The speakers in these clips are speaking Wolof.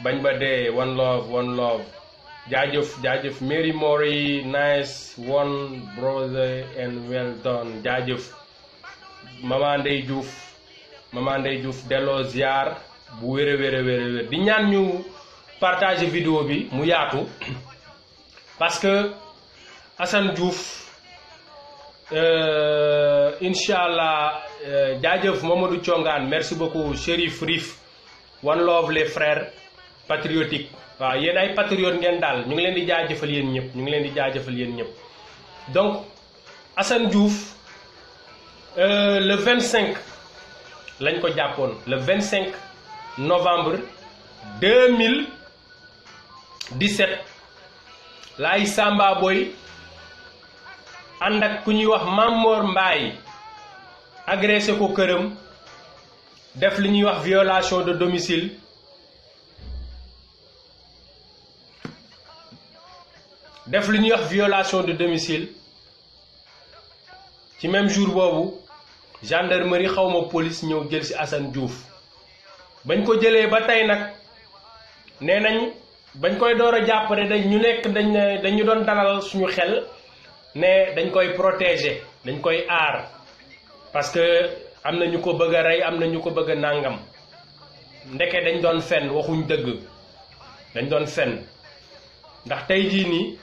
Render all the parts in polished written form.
bañ ba dee one love jaajëf Mary Mori nice one brother and well done jaajëf Mama Ndey Diouf delloo ziar bu wér di ñaan ñu partager vidéo bi mu yaatu parce que Assane Diouf Inch'Allah jaajëf Mamadou Thiongaan merci beaucoup Chérif Rif one love les frères patriotiques waaw yéen ay patriote ngeen daal ñu ngi leen di jaajëfal yéen ñëpp donc Assane Diouf le 25 lañ ko jàppoon le 25 novembre 2017 laay Samba Boy ànd ak ku ñuy wax Mamor Mbaye agressé ko këram def li ñuy wax violation de domicile ci même jour boobu gendarmerie xawma police ñëw jël ci Assane Diouf bañ ko jëlee ba tey nag nee nañ bañ koy door a jàppale dañu doon dalal suñu xel ne dañ koy protéger dañ koy aar parce que am na ñu ko bëgg a rey am na ñu ko bëgg a nàngam ndeke dañ doon fen waxuñ dëgg dañ doon fen ndax tey jii nii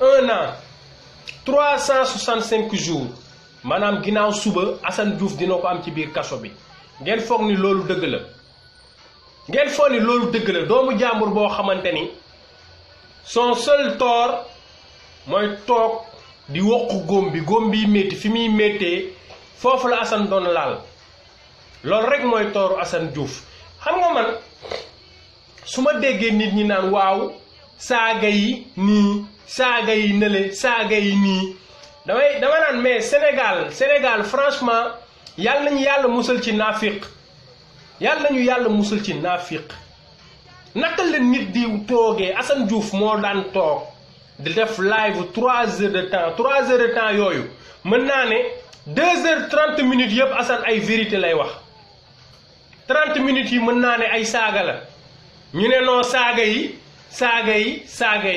1 an 365 jours maanaam ginnaaw suba Assane Diouf dina ko am ci biir kaso bi ngeen foog ni loolu dëgg la doomu jàmbur boo xamante ni son seul tort mooy toog di wokk góom bi métti fi muy méttee foofu la Assane doon laal loolu rek mooy tooru Assane Diouf xam nga man su ma déggee nit ñi naan waaw saaga yi nii saaga yi nële saaga yi nii dama naan mais Sénégal franchement yàlla nañu yàlla musal ci naafiq naka la nit di toogee Assane Diouf moo daan toog di def live 3 heures de temps yooyu mën naa ne 2 heures 30 minutes yëpp Assane ay vérité lay wax 30 minutes yi mën naa ne ay saaga la ñu ne non saaga yi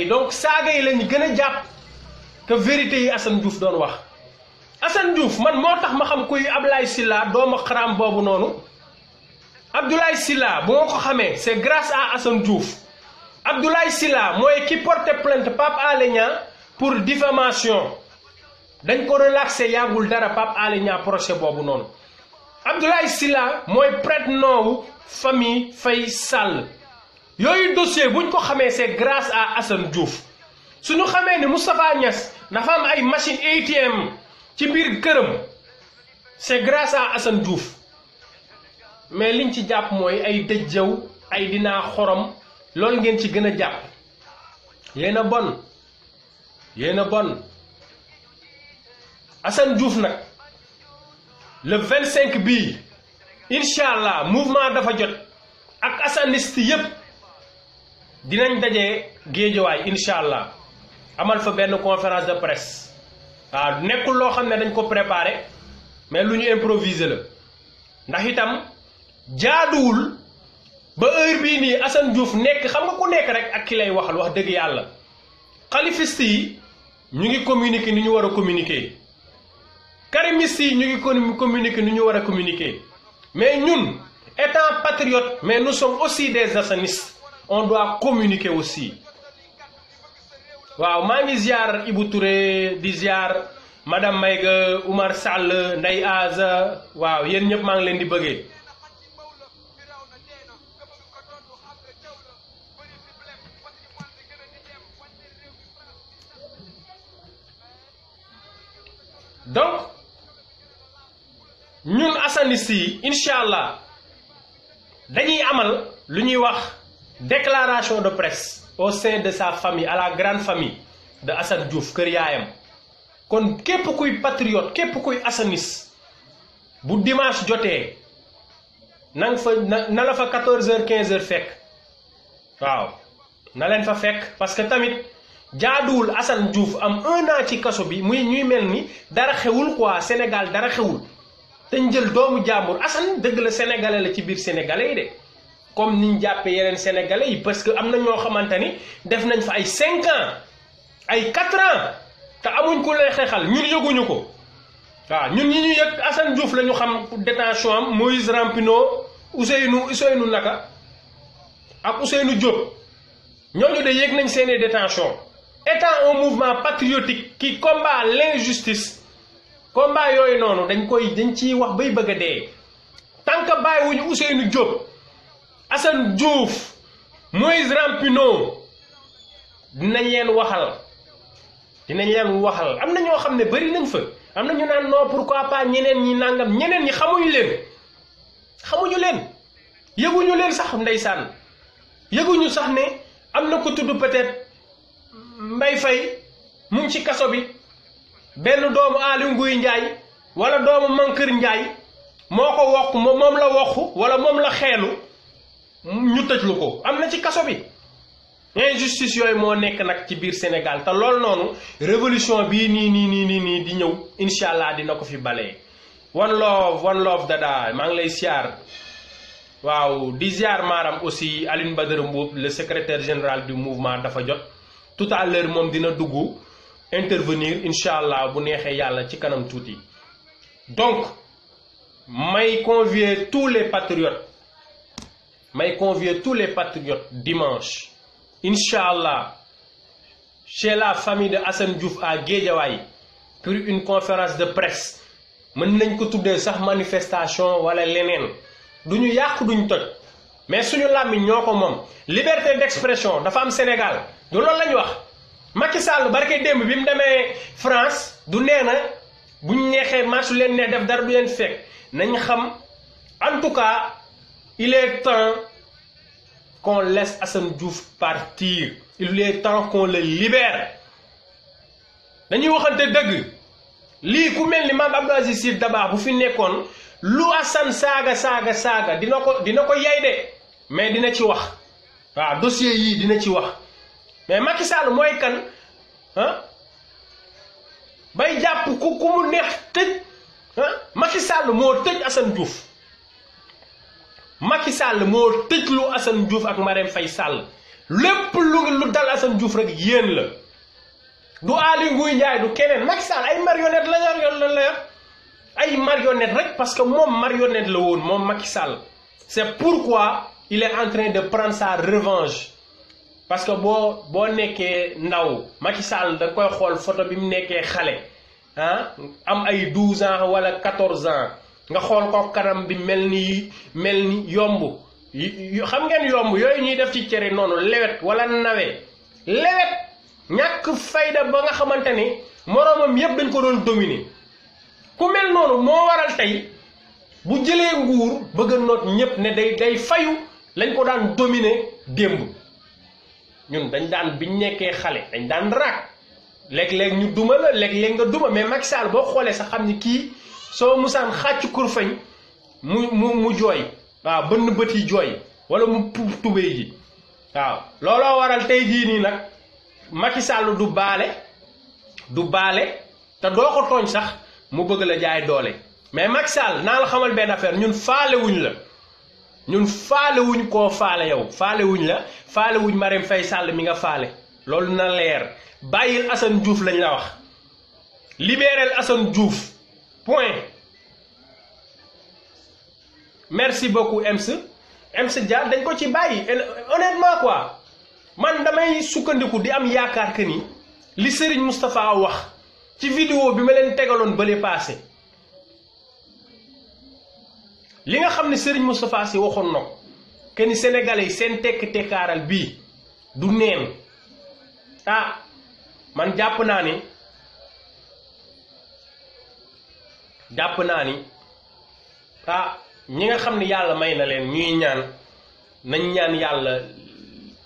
donc saaga yi lañu gën a jàpp que vérité yi Assane Diouf doon wax Assane Diouf man moo tax ma xam kuy Abdoulaye Sylla doomu xaram boobu noonu Abdoulaye Sylla bu ma ko xamee c'est grâce à Assane Diouf Abdoulaye Sylla mooy ki porté plainte Pape Alé Niang pour diffamation dañ ko relaxé yàggul dara Pape Alé Niang procès boobu noonu Abdoulaye Sylla mooy prête-nom wu famille Faye Sall yooyu dossier buñ ko xamee c'est grâce à Assane Diouf suñu xamee ni Moustapha Niass dafa am ay machine ATM ci biir këram c'est grâce à Assane Diouf mais liñ ci jàpp mooy ay dëjjëw ay dinaa xorom loolu ngeen ci gën a jàpp yéen a bon Assane Diouf nag le 25 bii incha allah mouvement dafa jot ak assaniste yépp dinañ daje géejawaay incha allah amal fa benn conférence de presse waaw nekkul loo xam ne dañ ko préparé mais lu ñu improviser la ndax itam jaaduwul ba heure bii nii Assane Diouf nekk xam nga ku nekk rek ak ki lay waxal wax dëgg yàlla xalifiste yi ñu ngi communiquer ni ñu war a communiquer karimiste yi ñu ngi communiquer ni ñu war a communiquer mais ñun étant patriote mais nous sommes aussi des assanistes on doit communiquer aussi waaw maa ngi ziar Ibou Touré di ziar madame Mayga Oumar Sall Ndeye Aza waaw yéen ñëpp maa ngi leen di bëggee donc ñun assanistes yi incha allah dañuy amal lu ñuy wax déclaration de presse au sein de sa famille à la grande famille de Assane Diouf kër yaayam kon képp kuy patriote képp kuy assaniste bu dimanche jotee na nga fa na la fa 14h 15h fekk waaw na leen fa fekk parce que tamit jaaduwul Assane Diouf am 1 an ci kaso bi muy ñuy mel ni dara xewul quoi Sénégal dara xewul te njël doomu jàmbur Assane dëgg la sénégalais la ci biir sénégalais yi de comme niñ jàppee yeneen sénégalais yi parce que am na ñoo xamante ni def nañ fa ay 5 ans ay 4 ans te amuñ ko lay xeexal ñun yëguñu ko waaw ñun ñi ñu yëg Assane Diouf la ñu xam détention am Moïse Rampino Ousseynou naka ak Ousseynou Diop ñooñu de yëg nañ seeni détention étant un mouvement patriotique qui combat l'injustice combat yooyu noonu dañ ciy wax bay bëgg a dee tant que bàyyiwuñu Ousseynou Diop Assane Diouf Moïse Rampino dinañ leen waxal am na ñoo xam ne bari nañ fa am na ñu naan non pourquoi pas ñeneen ñi nangam ñeneen ñi xamuñu leen yëguñu leen sax ndeysaan yëguñu sax ne am na ko tudd peut-être Mbaye Faye mu ngi ci kaso bi benn doomu Aly Ngouille Ndiaye wala doomu Mankeur Ndiaye moo ko wokk moom la wokk wala moom la xeelu ñu tëjlu ko am na ci kaso bi injustice yooyu moo nekk nag ci biir Sénégal te loolu noonu révolution bii nii di ñëw incha allah dina ko fi balee one love dada maa ngi lay siyaar waaw di ziar maaram aussi Alioune Badara Mboup le secrétaire général du mouvement dafa jot tout à l'heure moom dina dugg intervenir incha allah bu neexee yàlla ci kanam tuuti donc may convier tous les patriotes dimanche incha allah chez la famille de Assane Diouf à Guédiawaye pour une conférence de presse mën nañ ko tuddee sax manifestation wala leneen duñu yàq duñ toj mais suñu làmmiñ ñoo ko moom liberté d'expression dafa am Sénégal du loolu lañ wax Macky Sall barke démb bi mu demee France du nee na buñ neexee marche leen ne def dara du leen fekk nañ xam en tout cas il est temps qu'on laisse Assane Diouf partir il est temps qu'on le libère dañuy waxante dëgg lii ku mel ni Mame Abdou Aziz Sy Dabakh bu fi nekkoon lu Assane saaga dina ko yay de mais dina ci wax waaw dossier yii dina ci wax mais Macky Sall mooy kan bay jàpp ku mu neex tëj Macky Sall moo tëj Assane Diouf Macky Sall moo tëj lu Assane Diouf ak Marème Faye Sall lépp lu dal Assane Diouf rek yéen la du Aly Ngouille Ndiaye du keneen Macky Sall ay marionnette la yor ay marionnette rek parce que moom marionnette la woon moom Macky Sall c'est pourquoi il est en train de prendre sa revanche parce que boo nekkee ndaw Macky Sall da koy xool photo bi mu nekkee xale am ay 12 ans wala 14 ans nga xool ko kanam bi mel ni yomb xam ngeen yomb yooyu ñuy def ci cere noonu lewet wala lewet ñàkk fayda ba nga xamante ni moroomam yépp dañ ko doon dominer ku mel noonu moo waral tey bu jëlee nguur bëgg a noot ñépp ne day fayu lañ ko daan dominer démb ñun dañ daan biñ nekkee xale dañ daan raak léeg-léeg ñu duma la léeg-léeg nga duma mais Macky Sall boo xoolee sax xam ni kii soo musaan xàcc kurfañ mu jooy waaw bënn bët yi jooy wala mu tubéy ji waaw looloo waral tey jii nii nag Macky Sall du baale te doo ko tooñ sax mu bëgg la jaay doole mais Macky Sall naa la xamal benn affaire ñun faalewuñ koo faale yow faalewuñ Marème Faye Sall mi nga faale loolu na leer bàyyil Assane Diouf lañ la wax libérer Assane Diouf point merci beaucoup Ems Dia dañ ko ci bàyyi honnêtement quoi man damay sukkandiku di am yaakaar que ni li Serigne Moustapha wax ci vidéo bi ma leen tegaloon bële passé li nga xam ne Serigne Moustapha Sy waxoon na ko que ni sénégalais yi seen tekkaaral bii du neen man jàpp naa ni ñi nga xam ne yàlla may na leen ñuy nañ ñaan yàlla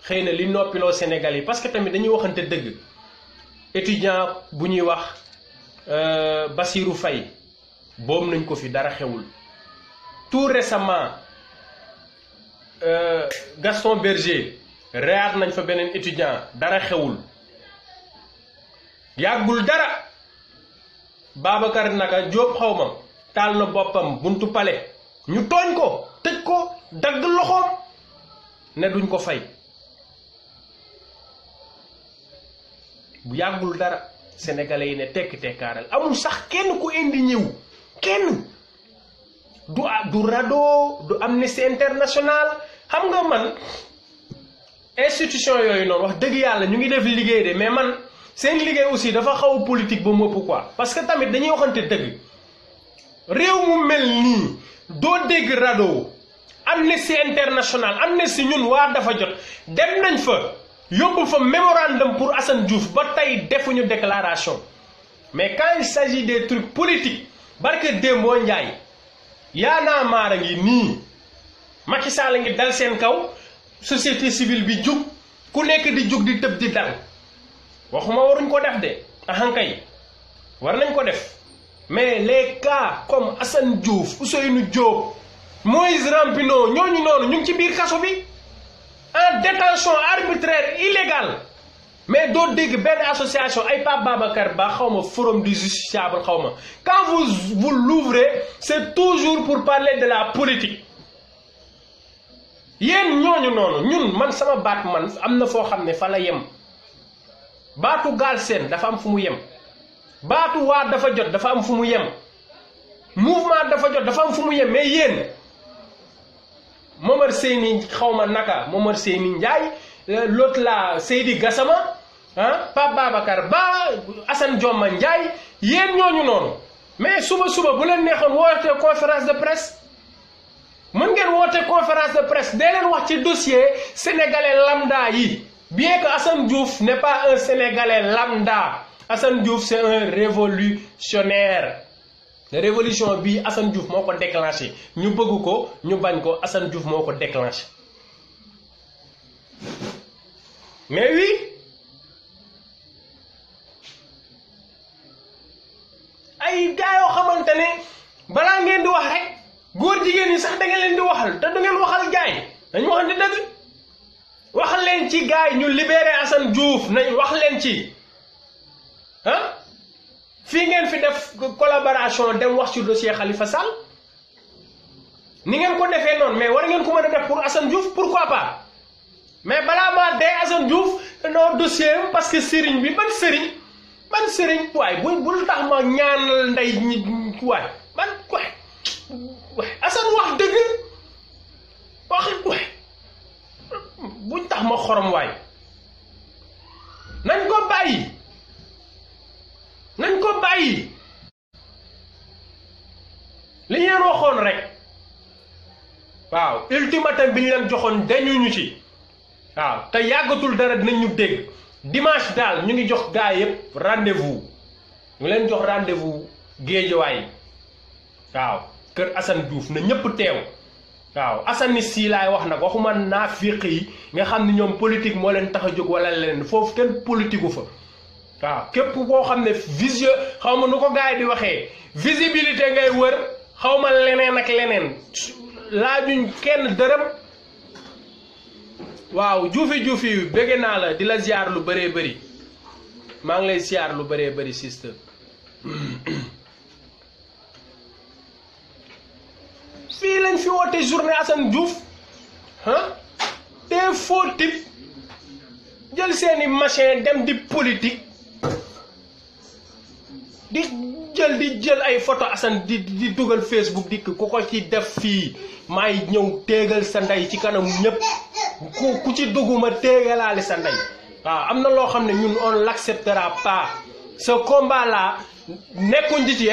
xëy na li noppiloo Sénégal yi parce que tamit dañuy waxante dëgg étudiant bu ñuy wax Bassirou Faye boom nañ ko fi dara xewul tout récemment Gaston Berger reyaat nañ fa beneen étudiant dara xewul yàggul dara Babacar naka Diop xawma taal na boppam buntu palais ñu tooñ ko tëj ko dagg loxoom ne duñ ko fay bu yàggul dara sénégalais yi ne tekk tekkaaral amul sax kenn ku indi ñëw kenn du RADDHO du Amnesty International xam nga man institution yooyu noonu wax dëgg yàlla ñu ngi def liggéey de mais man seen liggéey aussi dafa xaw politique ba mëpp quoi parce que tamit dañuy waxante dëgg réew mu mel nii doo dégg RADDHO Amnesty International Amnesty ñun waa dafa jot dem nañ fa yóbbu fa mémorandum pour Assane Diouf ba tey defuñu déclaration mais quand il s'agit des trucs politiques barke Dembo Ndiaye yaanaa maara ngi nii Macky Sall ngi dal seen kaw société civile bi jug ku nekk di jug di tëb di dal waxuma waruñ ko def de ahankay war nañ ko def mais les cas comme Assane Diouf Ousseynou Diop Moïse Rampino ñooñu noonu ñu ngi ci biir kaso bi en détention arbitraire illégale mais doo dégg benn association ay Pape Babacar Ba xaw ma forum du justiciable xaw ma quand vous l'ouvrez c'est toujours pour parler de la politique yéen ñooñu noonu ñun man sama baat man am na foo xam ne fa la yem baatu Galsen dafa am fu mu yem baatu waa dafa jot dafa am fu mu yem mouvement dafa jot dafa am fu mu yem mais yéen Momar Seyni xaw ma naka Momar Seyni Ndiaye l'autre là Seydi Gassama ah Pape Babacar Ba Assane Dioma Ndiaye yéen ñooñu noonu mais suba bu leen neexoon woote conférence de presse mën ngeen woote conférence de presse dee leen wax ci dossier sénégalais lambda yi bien que Assane Diouf n'est pas un sénégalais lambda Assane Diouf c'est un révolutionnaire révolution bi Assane Diouf moo ko déclenché ñu bëgg ko ñu bañ ko Assane Diouf moo ko déclenché mais oui ay gars yoo xamante ne balaa ngeen di wax rek góor jigéen ñi sax da ngeen leen di waxal te du ngeen waxal gars yi dañu waxante dëgg wax leen ci gars yi ñu libéré Assane Diouf nañ wax leen ci ah fii ngeen fi def collaboration dem wax ci dossier Khalifa Sall ni ngeen ko defee noonu mais war ngeen ko mën a def pour Assane Diouf pourquoi pas mais balaa maa dee Assane Diouf non dossier parce que sëriñ bi ban sëriñ waaye bul tax ma ñaanal ndey ñi waay ban waay Assane wax dëgg waay buñ tax ma xorom waay nañ ko bàyyi li ñu leen waxoon rek waaw ultimatum bi ñu leen joxoon dañu ñu ci waaw te yàggatul dara dinañ ñu dégg dimanche daal ñu ngi jox gaa yëpp rendez-vous ñu leen jox rendez-vous Géejawaay waaw kër Assane Diouf na ñëpp teew waaw Assane si laay wax nag waxuma naafiq yi nga xam ne ñoom politique moo leen tax a jóg wala leneen foofu kenn politique gu fa waaw képp koo xam ne vision xaw ma nu ko gars yi di waxee visibilité ngay wër xaw ma leneen ak leneen laajuñ kenn dërëm waaw juufi bëgg naa la di la ziar lu bëree bëri maa ngi lay ziar lu bëree bëri sister fii lañ fi woote journée Assane Diouf ah des faux types jël seeni machin dem di politique di jël ay photo Assane di dugal Facebook di ku ko ci def fii maay ñëw téegal sa ndey ci kanam ñëpp ku ci dugguma téegalaale sa ndey waaw am na loo xam ne ñun on l'acceptera pas ce combat là nekkuñ ci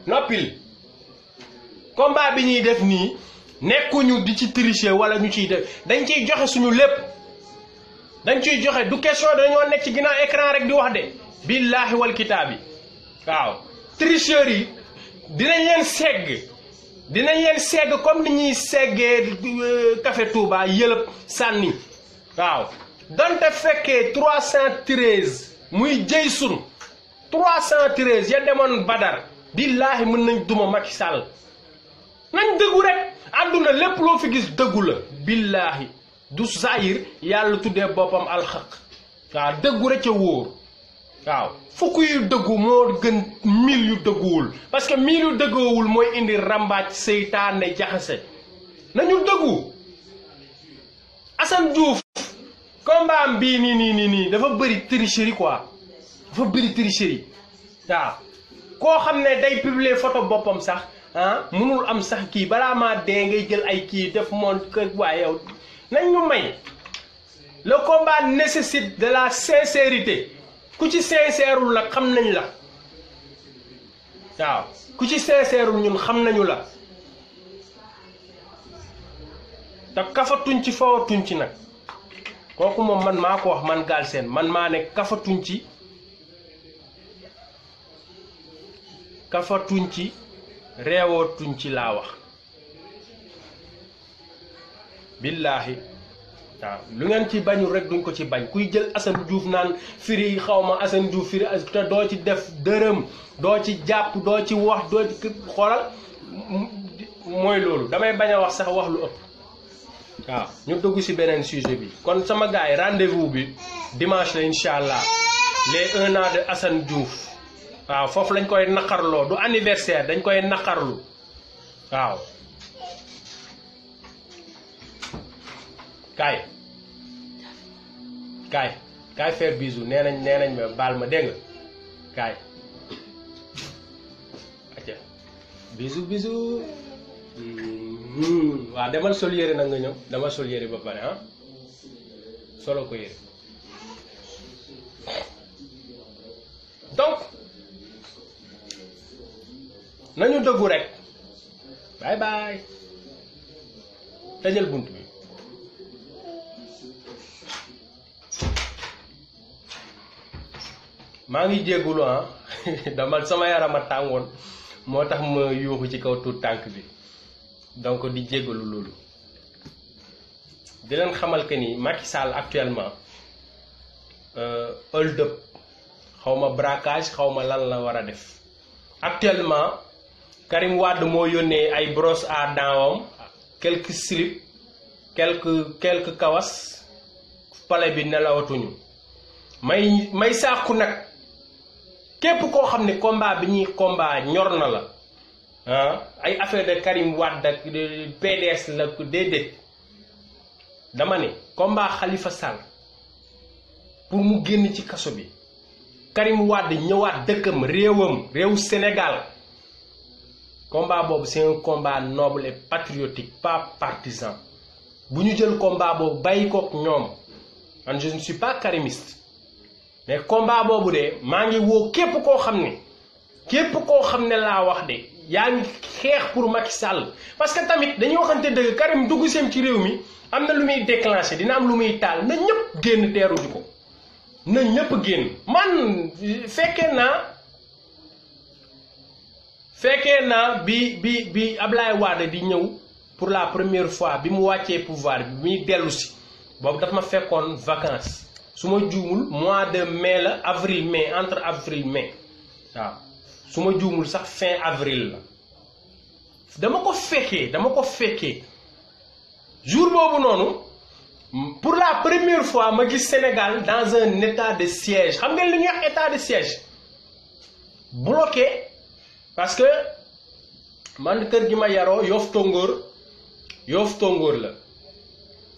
noppil combat bi ñuy def nii nekkuñu di ci tricher wala ñu ciy def dañ ciy joxe suñu lépp dañ ciy joxe du question dañoo nekk ci ginnaaw écran rek di wax de billaahi wal kitaabi waaw tricheurs yi dinañ leen segg comme ni ñuy seggee café Touba yëlëb sànni waaw donte fekkee 313 muy jëy sun 313 ya demoon Badar billaahi mën nañ duma Macky Sall nañ dëggu rek àdduna lépp loo fi gis dëggu la billaahi du zahir yàlla tuddee boppam alxaq waaw dëggu rek ca wóor waaw fukk yu dëggu moo gën 1000 yu dëgguwul parce que 1000 yu dëgguwul mooy indi rambaaj seytaane jaxase nañu dëggu Assane Diouf combat am bii nii dafa bëri tricherie quoi dafa bëri tricherie waaw koo xam ne day publier photo boppam sax mënul am sax kii balaa maa dee ngay jël ay kii def moon kër waaye yow nañ ñu may le combat nécessite de la sincérité ku ci sincèreul nag xam nañ la waaw ku ci sincèreul ñun xam nañu la te kafatuñ ci fawatuñ ci nag kooku moom man maa ko wax man Galsen man maa ne kafatuñ ci reewootuñ ci laa wax billaahi waaw lu ngeen ci bañul rek duñ ko ci bañ kuy jël Assane Diouf naan firi xawma Assane Diouf firi te doo ci def dërëm doo ci jàpp doo ci wax doo ci xoolal mooy loolu damay bañ a wax sax wax lu ëpp waaw ñu dugg ci beneen sujet bi kon sama gars yi rendez-vous bi dimanche la incha allah les 1 an de Assane Diouf waaw foofu lañ koy naqarloo du anniversaire dañ koy naqarlu waaw kaay faire bisou nee nañ ma baal ma dégg nga kaay acca bisou waaw demal sol yére nag nga ñëw dama sol yére ba pare solo ko yére donc nañu dëggu rek bye bye tëjal bunt bi maa ngi jéggulu dama sama yaram a tàngoon moo tax ma yuuxu ci kaw tuut tànk bi donc di jéggalu loolu di leen xamal que ni Macky Sall actuellement hold up xawma braquage xawma lan la war a def actuellement Karim Wade moo yónnee ay brosse à dents am quelques slip quelques kawas palais bi nelawatuñu may sàkku nag képp koo xam ne combat bi ñuy combat ñor na la ay affaire de Karim Wade ak PDS la ko déedéet dama ne combat Khalifa Sall pour mu génn ci kaso bi Karim Wade ñëwaat dëkkam réew Sénégal combat boobu c'est un combat noble et patriotique pas partisan bu ñu jël combat boobu bàyyi kook ñoom man je ne suis pas karimiste mais combat boobu de maa ngi woo képp koo xam ne laa wax de yaa ngi xeex pour Macky Sall parce que tamit dañuy waxante dëgg Karim dugg seem ci réew mi am na lu muy déclenché dina am lu muy taal na ñëpp génn teeru ji ko na ñëpp génn man fekkee naa bi Ablaye Wade di ñëw pour la première fois bi mu wàccee pouvoir bi muy dellu si boobu daf ma fekkoon vacances su ma juumul mois de mai la mai entre avril mai waaw su ma juumul sax fin avril la dama ko fekkee jour boobu noonu pour la première fois ma gis Sénégal dans un état de siège xam ngeen li ñuy wax état de siège bloqué parce que man kër gi ma yaroo Yoff Tongoor la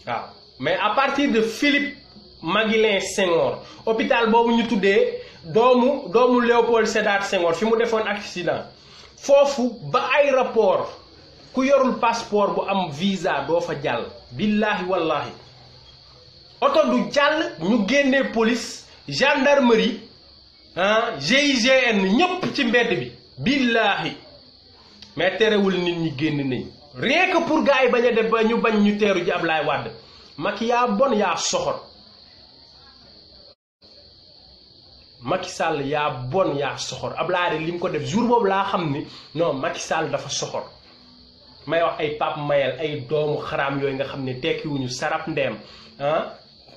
waaw mais à partir de Philippe Maguilène Senghor hôpital boobu ñu tuddee doomu Léopold Sédar Senghor fi mu defoon accident foofu ba aéroport ku yorul passeport bu am visa doo fa jàll billaahi wallahi oto du jàll ñu génnee police gendarmerie GIGN ñëpp ci mbedd bi billaahi mais terewul nit ñi génn nañ rien que pour gars yi bañ a def ba ñu bañ ñu teeru ji Ablaye Wade Macky yaa bon yaa soxor Macky Sall yaa bon yaa soxor Ablaye li mu ko def jour boobu laa xam ni non Macky Sall dafa soxor may wax ay Pape Mayel ay doomu xaraam yooyu nga xam ne tekkiwuñu sarap ndeem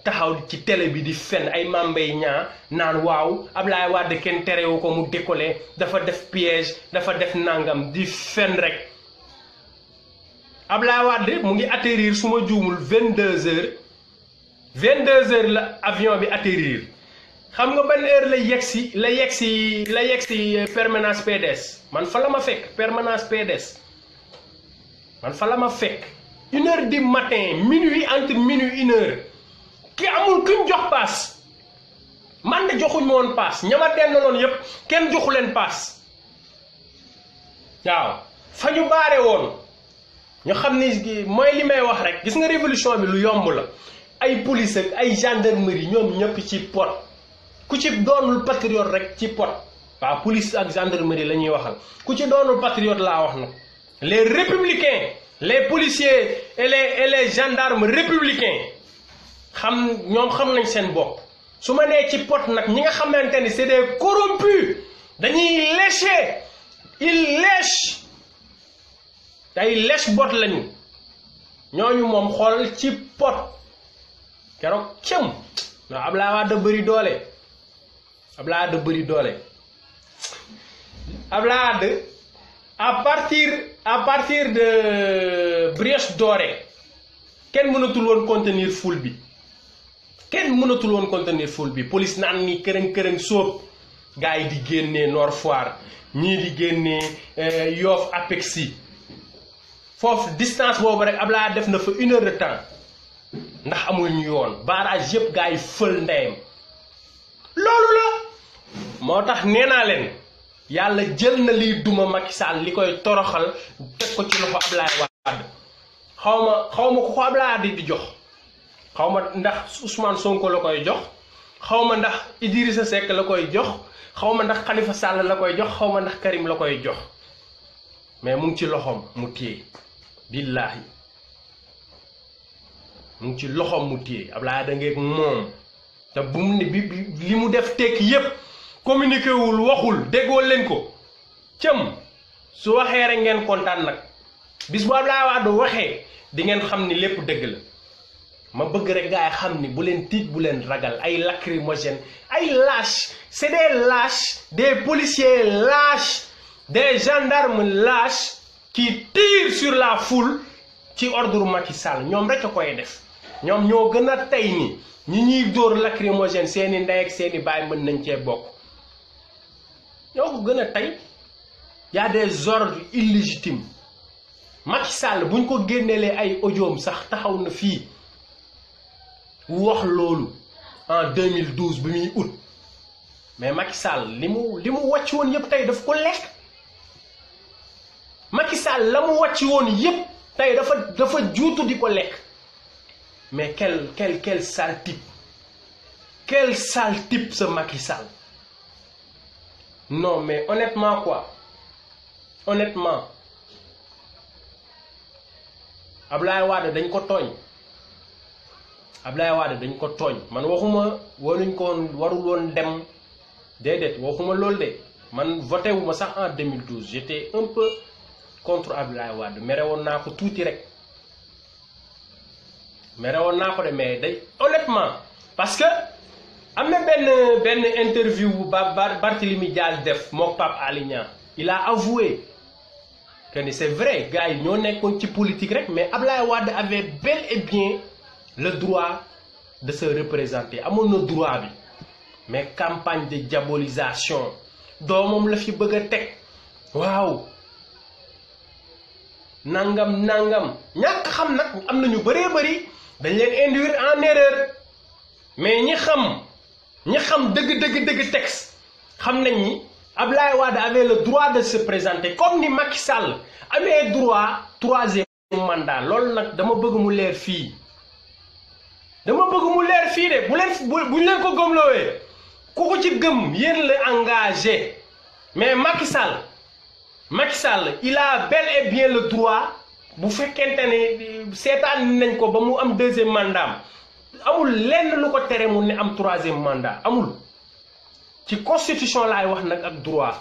taxaw ci télé bi di fen ay mambay ñaa naan waaw Ablaye Wade kenn terewu ko mu décoller dafa def piège dafa def nangam di fen rek Ablaye Wade mu ngi atterrir su ma juumul 22h la avion bi atterrir xam nga ban heure la yegsi permanence PDS man fa la ma fekk permanence PDS man fa la ma fekk 1h du matin minuit entre minuit 1h ki amul kuñ jox paas man de joxuñ ma woon paas ñama dendaloon yépp kenn joxu leen paas waaw fa ñu baare woon ñu xam ni mooy li may wax rek gis nga révolution bi lu yomb la ay police ak ay gendarmerie ñoom ñëpp ci pot ku ci doonul patriote rek ci pot waaw police ak gendarmerie la ñuy waxal ku ci doonul patriote laa wax nag les républicains les policiers et les gendarmes républicains ñoom xam nañ seen bopp su ma nee ci pot nag ñi nga xamante ni c'est des corrompus dañuy lécher ils lèchent ay lèche bot lañu ñooñu moom xool ci pot keroog cëm non Abdoulaye Wade bëri doole Abdoulaye Wade bëri doole Abdoulaye Wade à partir de Brioche Dorée kenn mënatul woon contenir foule bi police naan ni kërëng sóob gars yi di génnee Nord Foire ñii di génnee Yoff Apexi foofu distance boobu rek Abdoulaye def na fa 1 heure de temps ndax amul ñu yoon barrage yëpp gars yi fël ndeyam loolu la moo tax nee naa leen yàlla jël na liy duma Macky Sall li koy toroxal teg ko ci loxo Abdoulaye Wade xaw ma ku ko Abdoulaye Wade di jox xaw ma ndax Ousmane Sonko la koy jox xaw ma ndax Idrissa Seck la koy jox xaw ma ndax Khalifa Sall la koy jox xaw ma ndax Karim la koy jox mais mu ngi ci loxoom mu téye billaahi mu ngi ci loxoom mu téye Abdoulaye da ngeeg moom te bu mu ne bi li mu def tekki yépp communiqué wul waxul déggoo leen ko cëm su waxee rek ngeen kontaan nag bis bu Abdoulaye Wade waxee di ngeen xam ni lépp dëgg la ma bëgg rek gars yi xam ni bu leen tiit bu leen ragal ay lacrymogène ay lâches c'est des lâches des policiers lâches des gendarmes lâches qui tirent sur la foule ci ordre Macky Sall ñoom rek a koy def ñoom ñoo gën a tey ni ñi ñuy dóor lacrymogène seeni ndey ak seeni baay mën nañ cee bokk ñoo ko gën a tey y a des ordres illégitimes Macky Sall buñ ko génneelee ay audioom sax taxaw na fii wax loolu en 2012 bi muy ut mais Macky Sall li mu wàcc woon yépp tey daf ko lekk Macky Sall la mu wàcc woon yépp tey dafa juutu di ko lekk mais quel sale type ce Macky Sall non mais honnêtement quoi honnêtement Abdoulaye Wade dañ ko tooñ Abdoulaye Wade dañ ko tooñ man waxuma waruñ ko warul woon dem déedéet waxuma loolu de man voté wu ma sax en 2012 j'étais un peu contre Abdoulaye Wade mere woon naa ko tuuti rek mere woon naa ko de mais day honnêtement parce que am na benn interview bu Barthélémy Dias def mook Pape Alé Niang il a avoué que ni c'est vrai gars yi ñoo nekkoon ci politique rek mais Abdoulaye Wade avait bel et bien le droit de se représenter amoon na droit bi mais campagne de diabolisation doomam la fi bëgg a teg waaw nangam ñàkk xam nag am na ñu bëree bëri dañ leen induire en erreur mais ñi xam dëgg texte xam nañ ni Abdoulaye Wade avait le droit de se présenter comme ni Macky Sall amee droit 3e mandat loolu nag dama bëgg mu leer fii de bu ñu leen ko gëmloowee ku ko ci gëm yéen la engagé mais Macky Sall il a bel et bien le droit bu fekkente ne seetaan nañ ko ba mu am 2e mandat amul lenn lu ko tere mu ne am 3e mandat amul ci constitution laay wax nag ak droit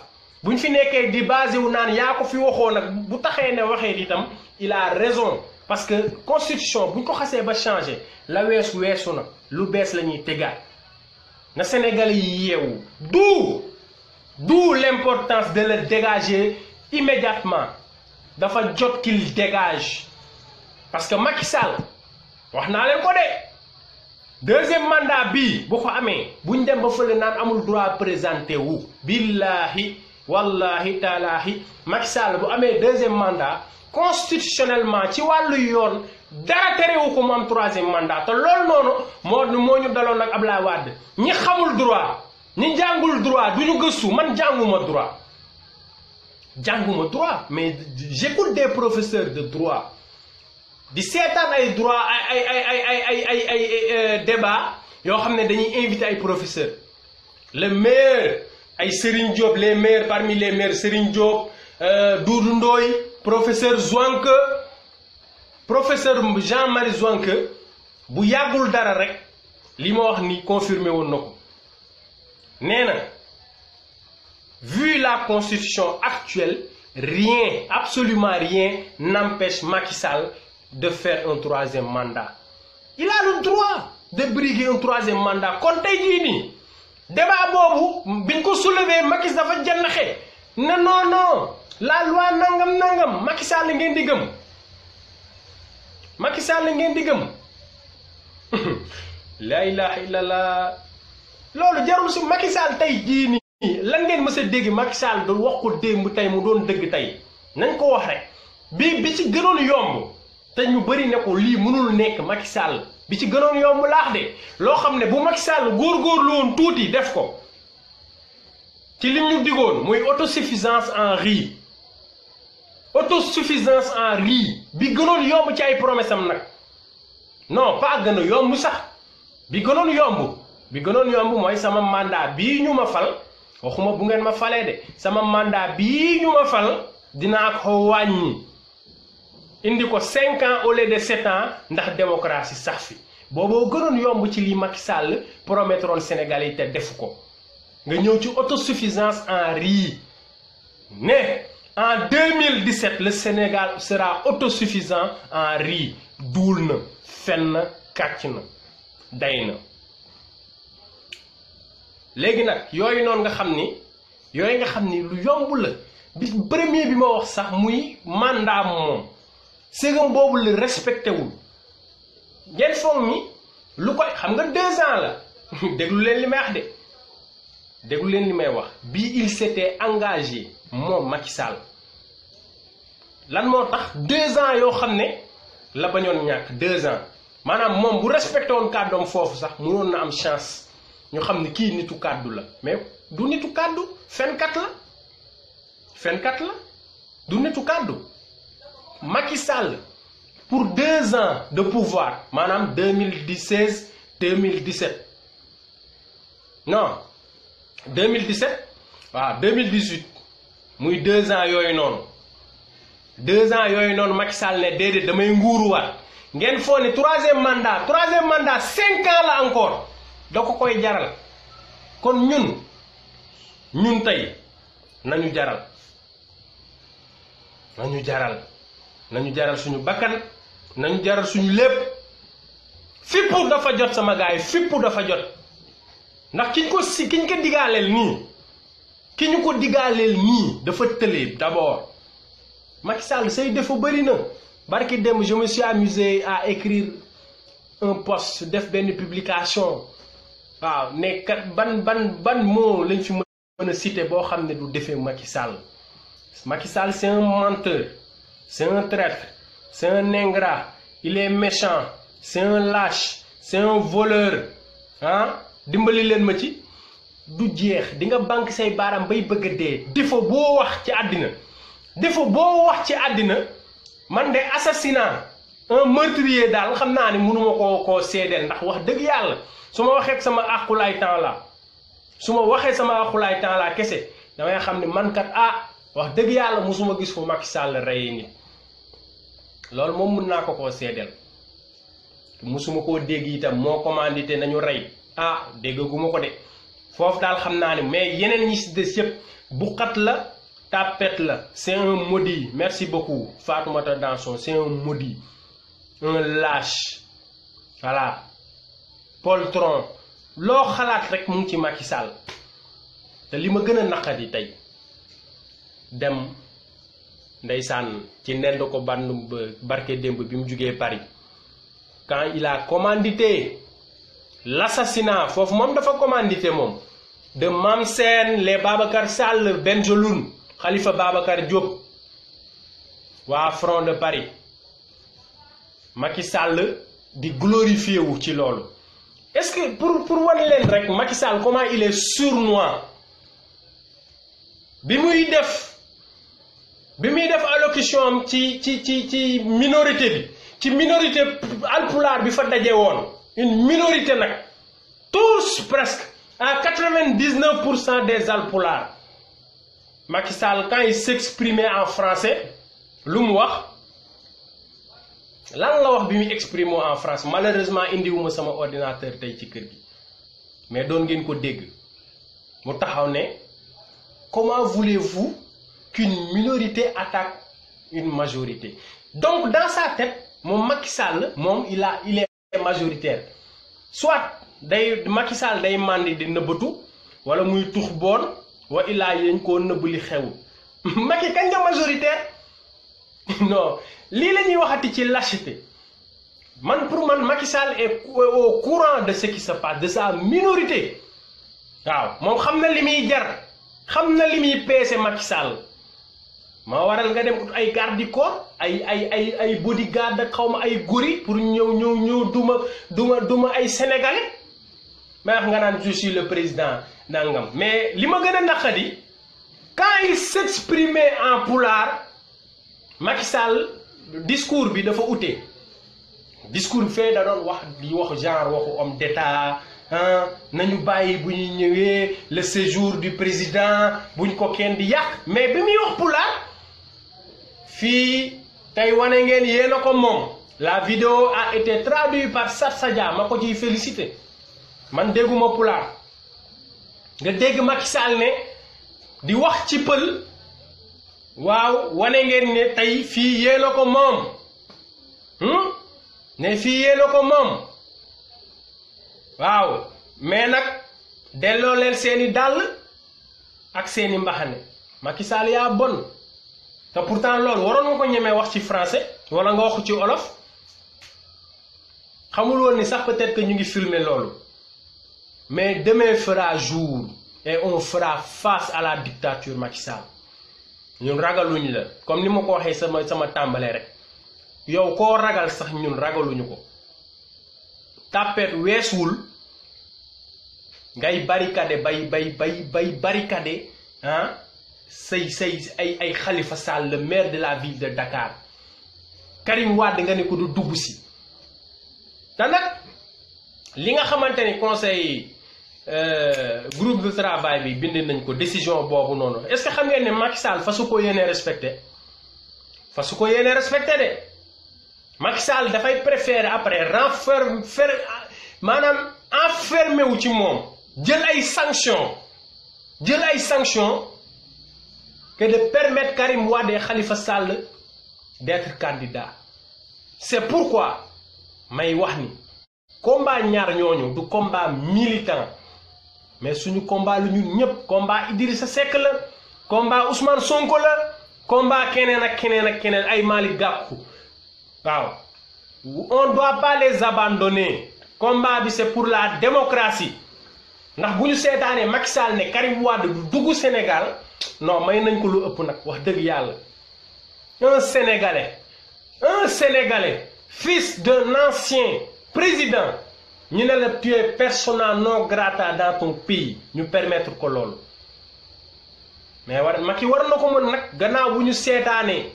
buñ fi nekkee di basé wu naan yaa ko fi waxoo nag bu taxee ne waxee itam il a raison parce que constitution buñ ko xasee ba changé la weesu na lu bees la ñuy tegaat na Sénégalais yi yeewu d'où l'importance de le dégager immédiatement dafa jot qu'il dégage parce que Macky Sall wax naa leen ko de 2e mandat bii bu ko amee buñ dem ba fële naan amul droit présenté wu billahi wallahi taalaahi Macky Sall bu amee 2e mandat constitutionnellement ci wàllu yoon dara terewu ko mu am 3e mandat te loolu noonu moo ñu daloon nag Ablaye Wade ñi xamul droit ñi jàngul droit du ñu gëstu man jànguma droit mais j'écoute des professeurs de droit di seetaan ay droit ay débat yoo xam ne dañuy invité ay professeurs le meilleur ay Serigne Diop les meilleurs parmi les meilleurs Serigne Diop Doudou Ndoye professeur Zouanke professeur Jean-Marie Zouanke bu yàggul dara rek li ma wax ni confirmé woon na ko nee na vu la constitution actuelle rien absolument rien n'empêche Macky Sall de faire un 3e mandat il a le droit de briguer un 3e mandat kon tey jii nii débat boobu biñ ko soulever Macky dafa jannaxe ne non la loi nangam Macky Sall ngeen di gëm Macky Sall ngeen di gëm la ilaha illallah loolu jarul si Macky Sall tey jii nii lan ngeen mës a dégg Macky Sall doon wax ko démb tey mu doon dëgg tey nañ ko wax rek bi ci gënoon yomb te ñu bëri ne ko lii mënul nekk Macky Sall bi ci gënoon yomb laax de loo xam ne bu Macky Sall góorgóorlu woon tuuti def ko ci lim ñu digoon muy autosuffisance en riz bi gënoon yomb ci ay promesse am nag non pas gën a yomb sax bi gënoon yomb mooy sama mandat bii ñu ma fal waxuma bu ngeen ma falee de sama mandat bii ñu ma fal dinaa ko wàññi indi ko 5 ans au lieu de 7 ans ndax démocratie sax fi booboo gënoon yomb ci li Macky Sall promettroon Sénégalais yi te defu ko nga ñëw ci autosuffisance en riz ne en 2017 le Sénégal sera autosuffisant en riz duul na fen na kàcc na day na léegi nag yooyu nga xam ni lu yomb la bi premier bi ma wax sax muy mandat moom segam boobu la respecté wul ngeen foog ni lu koy xam nga 2 ans la déglu leen li may wax bii il s'était engagé moom Macky Sall lan moo tax 2 ans yoo xam ne la bañoon ñàkk 2 ans maanaam moom bu respecté woon kàddoom foofu sax mënoon na am chance ñu xam ne kii nitu kàddu la mais du nitu kàddu fenkat la du nitu kàddu Macky Sall pour 2 ans de pouvoir maanaam 2016 2017 non 2017 waaw 2018 muy 2 ans yooyu noonu 2 ans yooyu noonu Macky Sall ne déedéet damay nguuruwaat ngeen foo ne 3e mandat 5 ans la encore da ko koy jaral kon ñun tey nañu jaral suñu bakkan nañu jaral suñu lépp fippu dafa jot sama gaay fippu dafa jot ndax ki ñu ko digaaleel nii dafa tëlee d'abord Macky Sall say défaut bëri na barki dem je me suis amusé à écrire un post def benn publication waaw ne kat ban mot lañ fi mën a citer boo xam ne du defee Macky Sall c'est un menteur c'est un traître c'est un ingrat il est méchant c'est un lâche c'est un voleur dimbali leen ma ci du jeex di nga banque say baaraam bay bëgg a dee défaut boo wax ci àddina man de assassinat un meurtrier daal xam naa ne mënuma koo seedeel ndax wax dëgg yàlla su ma waxee sama aqulaay temps la kese damay xam ne man kat wax dëgg yàlla musuma gis fu Macky Sall rey nit loolu moom mën naa ko koo seedeel musuma koo dégg itam moo commandité nañu rey déggaguma ko de foofu daal xam naa ne mais yeneen ñi si des yëpp buqat la tapette la c'est un maudit merci beaucoup Fatoumata Danso c'est un maudit un lâche voilà poltron loo xalaat rek mu ngi ci Macky Sall te li ma gën a naqadi tey dem ndeysaan ci ndend ko bandu barke démb bi mu jugee Paris quand il a commandité l'assassinat foofu moom dafa commandité moom de Mame Sène les Babacar Sall Benjeloun Khalifa Babacar Diop waa Front de Paris Macky Sall di glorifier wu ci loolu. Est-ce que pour wan leen rek Macky Sall comment il est sournois bi muy def allocution ci minorité bi ci minorité alpulaar bi fa daje woon une minorité nag tous presque à 99% des alpulaar Macky Sall quand il s'exprimait en français lu mu wax lan la wax bi muy exprimer en France malheureusement indiwuma sama ordinateur tey ci kër gi mais doon ngeen ko dégg mu taxaw ne comment voulez-vous qu'une minorité attaque une majorité? Donc dans sa tête moom Macky Sall moom il est majoritaire soit Macky Sall day mandi di nëbbatu wala muy tux boon wa illaa yañ koo nëbb li xew Macky kañ nga majoritaire non lii la ñuy waxati ci lâcheté pour man Macky Sall est au courant de ce qui se passe de sa minorité waaw moom xam na li muy jar xam na li muy peese Macky Sall maa waral nga dem ay garde du corps ay bodyguard ak xaw ma ay gori pour ñëw duma ay sénégalais mais wax nga naan je suis le président nangam mais li ma gën a naqadi quand il s'exprimait en pulaar Macky Sall discours bi dafa ute discours bi fee da doon wax genre waxu homme d'état nañu bàyyi bu ñuy ñëwee le séjour du président buñ ko kenn di yàq mais bi muy wax pulaar fii tey wane ngeen yéen a ko moom la vidéo a été traduite par Satsadia ma ko ciy félicité man dégguma pulaar nga dégg Macky Sall ne di wax ci pël waaw wane ngeen ne tey fii yéen a ko moom ne fii yéen a ko moom waaw mais nag delloo leen seeni dàll ak seeni mbaxane Macky Sall yaa bon te pourtant loolu waroon nga ko ñemee wax ci français wala nga wax ci olof xamul woon ni sax peut-être que ñu ngi filmer loolu mais demain fera jour et on fera face à la dictature Macky Sall ñun ragaluñ la comme ni ma ko waxee sama tàmbalee rek yow koo ragal sax ñun ragaluñu ko tàppeet weesuwul ngay barricade bay barricade say ay Khalifa Sall le maire de la ville de Dakar Karim Wade nga ne ko du dugg si te nag li nga xamante ni conseil groupe de travail bi bind nañ ko décision boobu noonu est-ce que xam ngeen ne Macky Sall fasu ko yéene respecté de Macky Sall dafay préférer après enfermé wu ci moom jël ay sanctions que de permettre Karim Wade et Khalifa Sall d'être candidat. C'est pourquoi may wax ni combat ñaar ñooñu du combat militant mais suñu combat lu ñun ñëpp combat Idrissa Seck la combat Ousmane Sonko la combat keneen ak keneen ay Malick Gakou waaw on doit pas les abandonner combat bi c'est pour la démocratie ndax bu ñu seetaanee Macky Sall ne Karim Wade du dugg Sénégal non may nañ ko lu ëpp nag wax dëgg yàlla un Sénégalais fils d'un ancien président ñu ne la tu es persona non grata dans ton pays ñu permettre ko loolu mais Macky war na ko mën nag gannaaw bu ñu seetaanee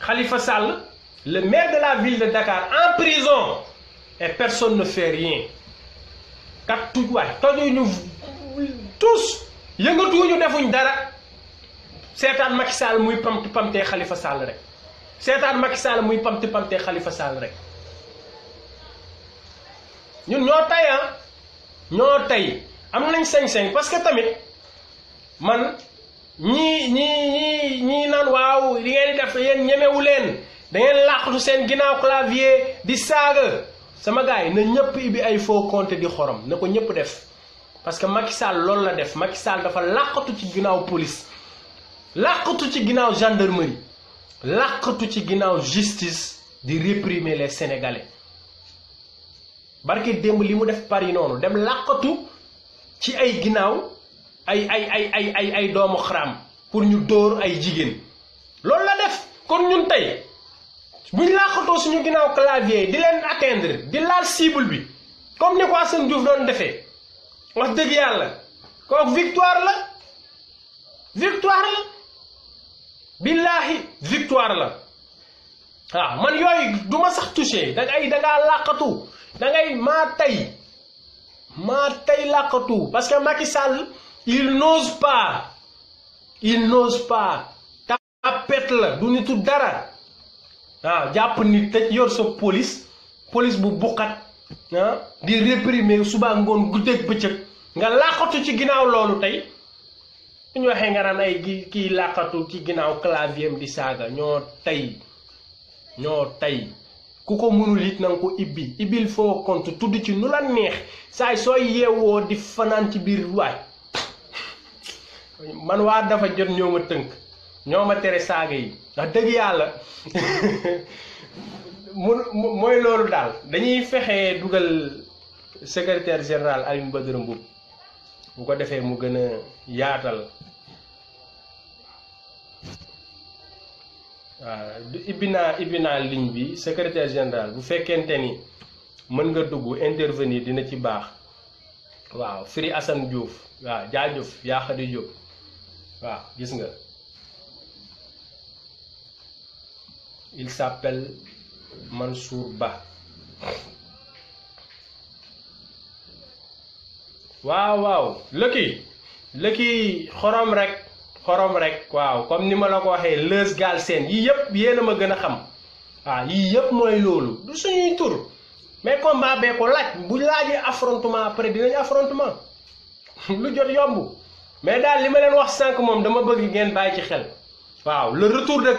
Khalifa Sall le maire de la ville de Dakar en prison et personne ne fait rien kat tuj waay tojuñu tous yëngatuñu defuñ dara seetaan Macky Sall muy pamtee Khalifa Sall rek seetaan Macky Sall muy pamtee Khalifa Sall rek ñun ñoo tey am nañ sañ-sañ parce que tamit man ñii naan waaw li ngeen di def yéen ñemewu leen da ngeen làqatu seen ginnaaw clavier di saaga sama gars yi na ñëpp ibi ay faux compte di xorom na ko ñëpp def parce que Macky Sall loolu la def Macky Sall dafa làqatu ci ginnaaw police làqatu ci ginnaaw gendarmerie làqatu ci ginnaaw justice di réprimer les Sénégalais barke démb li mu def Paris noonu dem làqatu ci ay ginnaaw ay doomu xaram pour ñu dóor ay jigéen loolu la def kon ñun tey buñ làqatoo suñu ginnaaw clavier di leen atteindre di laal cible bi comme ni ko Assane Diouf doon defee wax dëgg yàlla kooku victoire la billahi victoire la waaw man yooyu duma sax touché dangaa làqatu dangay maa tey làqatu parce que Macky Sall il n'ose pas tapet la du nitu dara waaw jàpp ni tëj yor sa police bu buqat di réprimer suba ngoon guddeeg bëccëg nga làqatu ci ginnaaw loolu tey bu ñu waxee nga naan ay kii làqatu ci ginnaaw clavier di saaga ñoo tey ku ko mënul it na nga ko ibbil foo compte tudd ci nu la neex saay sooy yeewoo di fanaan ci biir waay man waa dafa jot ñoo ma tënk ñoo ma tere saaga yi ndax dëgg yàlla mooy loolu daal dañuy fexe dugal secrétaire général Alioune Badara Mboup bu ko defee mu gën a yaatal waaw ibbi naa ligne bi secrétaire général bu fekkente ni mën nga dugg intervenir dina ci baax waaw Firi Assane Diouf waaw jaajëf yaa Xadi Diop waaw gis nga il s'appelle Mansour Ba waaw lëkki xorom rek waaw comme ni ma la ko waxee Leuz Galsen yii yëpp yéen a ma gën a xam waaw yii yëpp mooy loolu du suñuy tur mais combat bee ko laaj bu laajee affrontement après dinañ affrontement lu jot yomb mais daal li ma leen wax sànq moom dama bëgg ngeen bàyyi ci xel waaw le retour de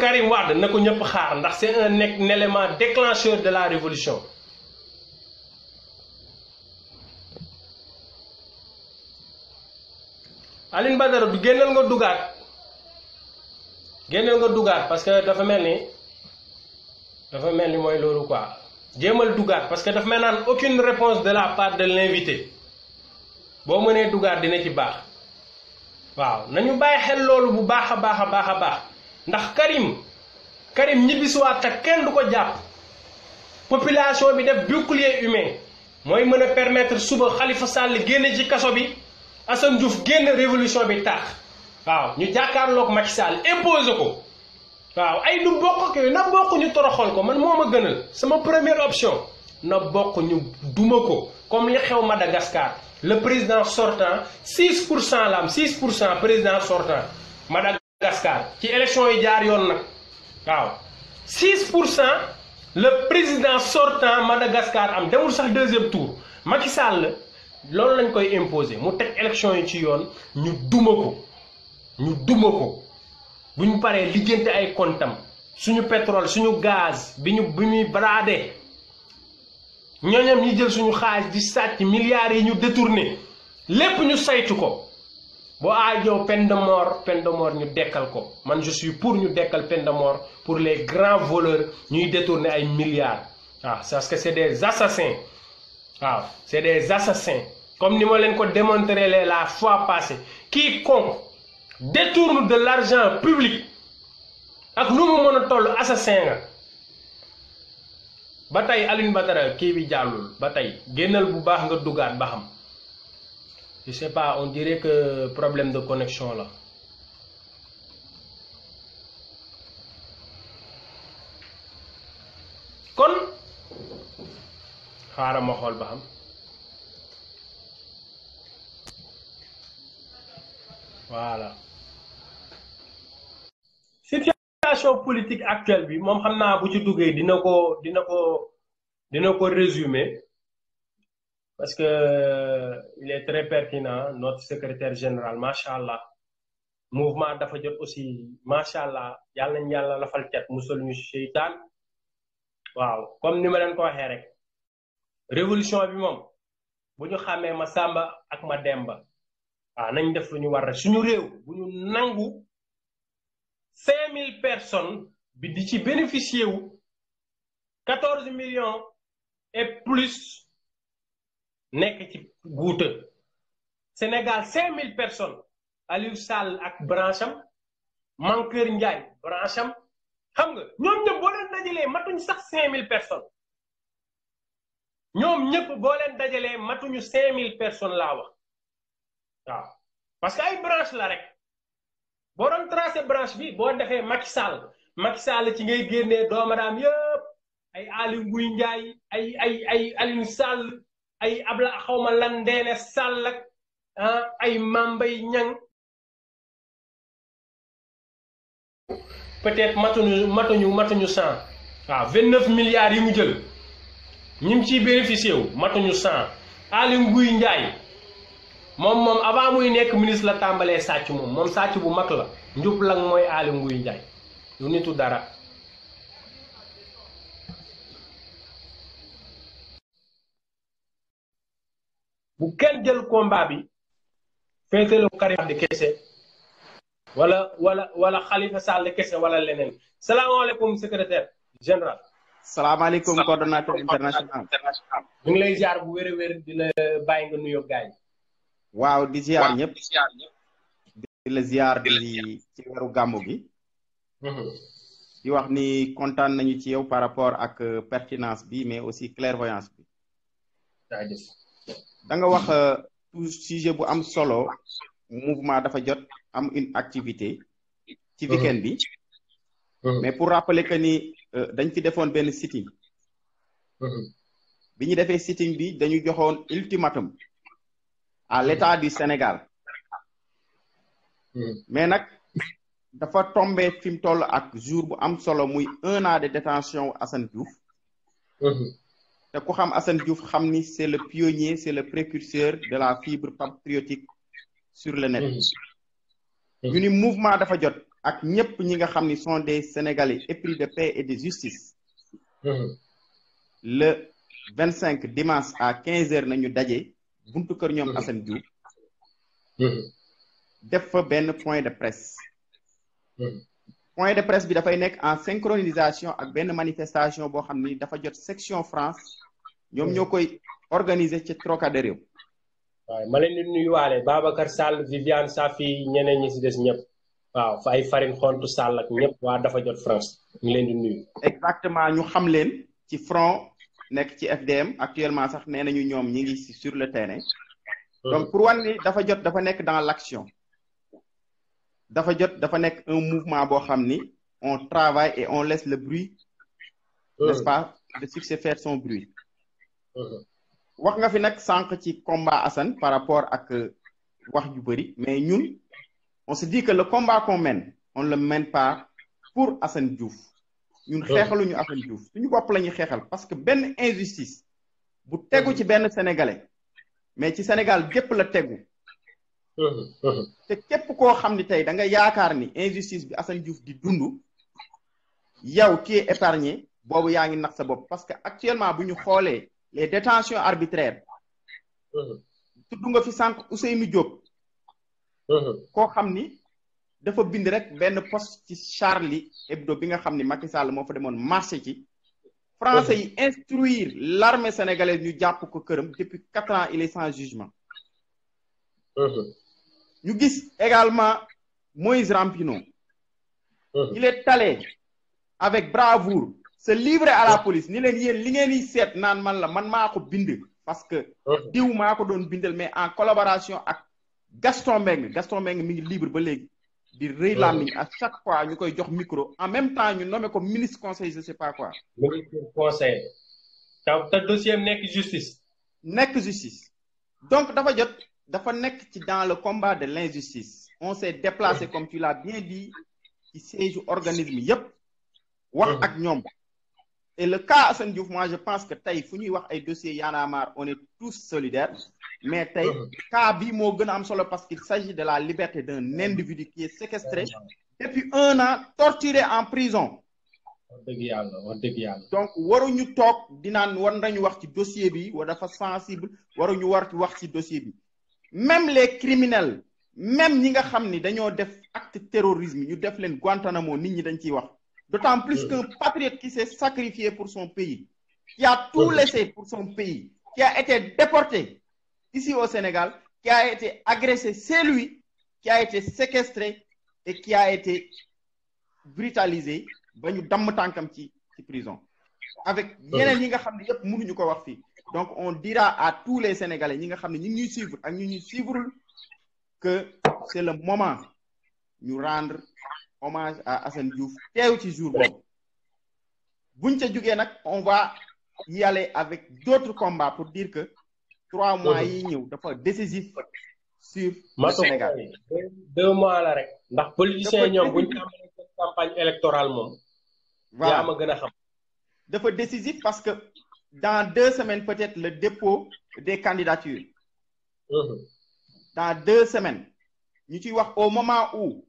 Karim Wade na ko ñëpp xaar ndax c'est un élément déclencheur de la révolution Alioune Badara du génnal nga dugaat parce que dafa mel ni mooy loolu quoi jéemal dugaat parce que dafa mel naan aucune réponse de la part de l'invité boo mënee dugaat dina ci baax waaw nañu bàyyi xel loolu bu baax a baax ndax Karim ñibbisiwaat ak kenn du ko jàpp population bi def bouclier humain mooy mën a permettre suba Khalifa Sall génne ci kaso bi Assane Diouf génn révolution bi taax waaw ñu jàkkaarloog Macky Sall imposé ko waaw ay du bokk ak na bokk ñu toroxal ko man moo ma gënal sama première option na bokk ñu duma ko comme li xew Madagascar le président sortant 6% la am 6% président sortant Madagascar ci élection yi jaar yoon nag waaw 6% le président sortant Madagascar am demul sax deuxième tour Macky Sall loolu lañ koy imposer mu teg élection yi ci yoon ñu duma ko bu ñu paree lijjanti ay kontam suñu pétrole suñu gaz bi muy brader ñooñam ñi jël suñu xaalis di sàcc milliards yi ñu détourné lépp ñu saytu ko boo aajoo peine de mort ñu dekkal ko man je suis pour ñu dekkal peine de mort pour les grands voleurs ñuy détourner ay milliards waaw parce que c'est des assassins waaw c'est des assassins comme ni ma leen ko démontré la fois passée quiconque détourne de l'argent public ak nu mu mën a toll assassin nga ba tey Alioune Badara kii bi jàllul ba tey génnal bu baax nga duggaat ba xam je sais pas on dirait que problème de connexion la kon xaaral ma xool ba xam voilà situation politique actuelle bi moom xam naa bu ci duggee dina ko résumer parce que il est très pertinent notre secrétaire général macha allah mouvement dafa jot aussi macha allah yàlla nañ yàlla lafal cat musal ñu seytaan waaw comme ni ma leen ko waxee rek révolution bi moom bu ñu xàmmee ma Samba ak ma Demba waaw nañ def lu ñu war rek suñu réew bu ñu nangu 5000 personnes bi di ci bénéficier wu 14 millions et plus nekk ci guuta Sénégal 5000 personnes Aliou Sall ak branche am Mankeur Ndiaye branche am xam nga ñoom ñëpp boo leen dajalee matuñ sax 5000 personnes ñoom ñëpp boo leen dajalee matuñu 5000 personnes laa wax waaw parce que ay branche la rek boo doon tracé branche bi boo defee Macky Sall ci ngay génnee doomadaam yëpp ay Aly Ngouille Ndiaye ay Alioune Sall ay Abla xawma lan Ndeene Sall ak ay Mame Mbaye Niang peut-être matuñu 100 waaw 29 milliards yi mu jël ñi mu ciy bénéficié wu matuñu 100 Aly Ngouille Ndiaye moom avant muy nekk ministre la tàmbalee sàcc moom sàcc bu mag la njub lang mooy Aly Ngouille Ndiaye du nitu dara bu kenn jël combat bi féetelu Karim Wade kese wala Khalifa Sall kese wala leneen salaamaaleykum secrétaire général. salaamaaleykum coordonnateur international. ñu ngi lay ziar bu wér di la bàyyi nga nuyoo gaay yi. waaw di ziar ñëpp di la ziar di ci weeru gàmmu gi. di wax ni kontaan nañu ci yow par rapport ak pertinence bi mais aussi clairvoyance bi. da nga wax tout sujet bu am solo mouvement dafa jot am une activité ci weekend bi. mais pour rappeler que ni dañ fi defoon benn sitting. bi ñu defee sitting bi dañu joxoon ultimatum à l'État du Sénégal. mais nag dafa tombé fi mu toll ak jour bu am solo muy 1 an de détention Assane Diouf. te ku xam Assane Diouf xam ni c'est le pionnier c'est le précurseur de la fibre patriotique sur le net. ñu ni mouvement dafa jot ak ñëpp ñi nga xam ni sont des Sénégalais épris de paix et de justice. le 25 dimanche à 15h nañu daje buntu kër ñoom Assane Diouf. def fa benn point de presse. point de presse bi dafay nekk en synchronisation ak benn manifestation boo xam ni dafa jot section France ñoom ñoo koy organiser ci Trocadéro. waaw ma leen di nuyuwaale Babacar Sall Viviane Safi ñeneen ñi si des ñëpp waaw fa ay Farine Xontu Sall ak ñëpp waa dafa jot France ñu leen di nuyu. exactement ñu xam leen ci front nekk ci FDM actuellement sax nee nañu ñoom ñi ngi sur le terrain. donc pour wan ni dafa jot dafa nekk dans l'action. dafa jot dafa nekk un mouvement boo xam ni on travaille et on laisse le bruit. n'est-ce pas le succès faire son bruit. wax nga fi nag sànq ci combat Assane par rapport ak wax ju bëri mais ñun on se dit que le combat qu'on mène on le mène pas pour Assane Diouf. ñun xeexaluñu Assane Diouf suñu bopp la ñuy xeexal parce que benn injustice bu tegu ci benn sénégalais mais ci Sénégal gépp la tegu. te képp koo xam ni tey da nga yaakaar ni injustice bi Assane Diouf di dund yow qui est épargné boobu yaa ngi nax sa bopp parce que actuellement bu ñu xoolee les détentions arbitraires. tudd nga fi sànq Ousseynou Diop. koo xam ni dafa bind rek benn post ci Charlie Hebdo bi nga xam ni Macky Sall moo fa demoon marché ci. français yi instruire l'armée sénégalaise ñu jàpp ko këram depuis 4 ans il est sans jugement. ñu gis également Moïse Rampino. il est allé avec bravoure se livrer à la police ni leen yéen li ngeen di seet naan man la man maa ko bind parce que diw maa ko doon bindal mais en collaboration ak Gaston Mbengue mi ngi libre ba léegi di rëy làmmiñ à chaque fois ñu koy jox micro en même temps ñu nommé ko ministre conseil je sais pas quoi. ministre conseil. te dossier nekk justice. nekk justice donc dafa jot. dafa nekk ci dans le combat de l'injustice on s'est déplacé comme tu l'as bien dit ci siège organisme yépp wax ak ñoom et le cas Assane Diouf moi je pense que tey fu ñuy wax ay dossiers Y'en a marre on est tous solidaires mais tey cas bi moo gën a am solo parce qu'il s'agit de la liberté d'un individu qui est séquestré depuis 1 an torturé en prison. wax dëgg yàlla. donc waruñu toog di naan war nañu wax ci dossier bi wa dafa sensible waruñu war ci wax ci dossier bi. même les criminels même ñi nga xam ni dañoo def acte terrorisme ñu def leen Guantanamo nit ñi dañ ciy wax d'autant plus qu'un patriote qui s'est sacrifié pour son pays qui a tout laissé pour son pays qui a été déporté ici au Sénégal qui a été agressé c'est lui qui a été séquestré et qui a été brutalisé ba ñu damm tànkam ci prison avec ñeneen ñi nga xam ne yëpp mënuñu ko wax fii donc on dira à tous les Sénégalais ñi nga xam ne ñu ngi ñuy suivre ak ñu ñuy suivre que c'est le moment ñu rendre hommage à Assane Diouf teew ci jour boobu buñ ca jógee nag on va y aller avec d'autres combats pour dire que 3 mois yi ñëw dafa décisif sur le Sénégal 2 mois la rek ndax politiciens ñoom buñ tàmbalee seen campagne électorale moom voilà yaa ma gën a xam dafa décisif parce que dans 2 semaines peut-être le dépôt des candidatures dans 2 semaines ñu ciy wax au moment où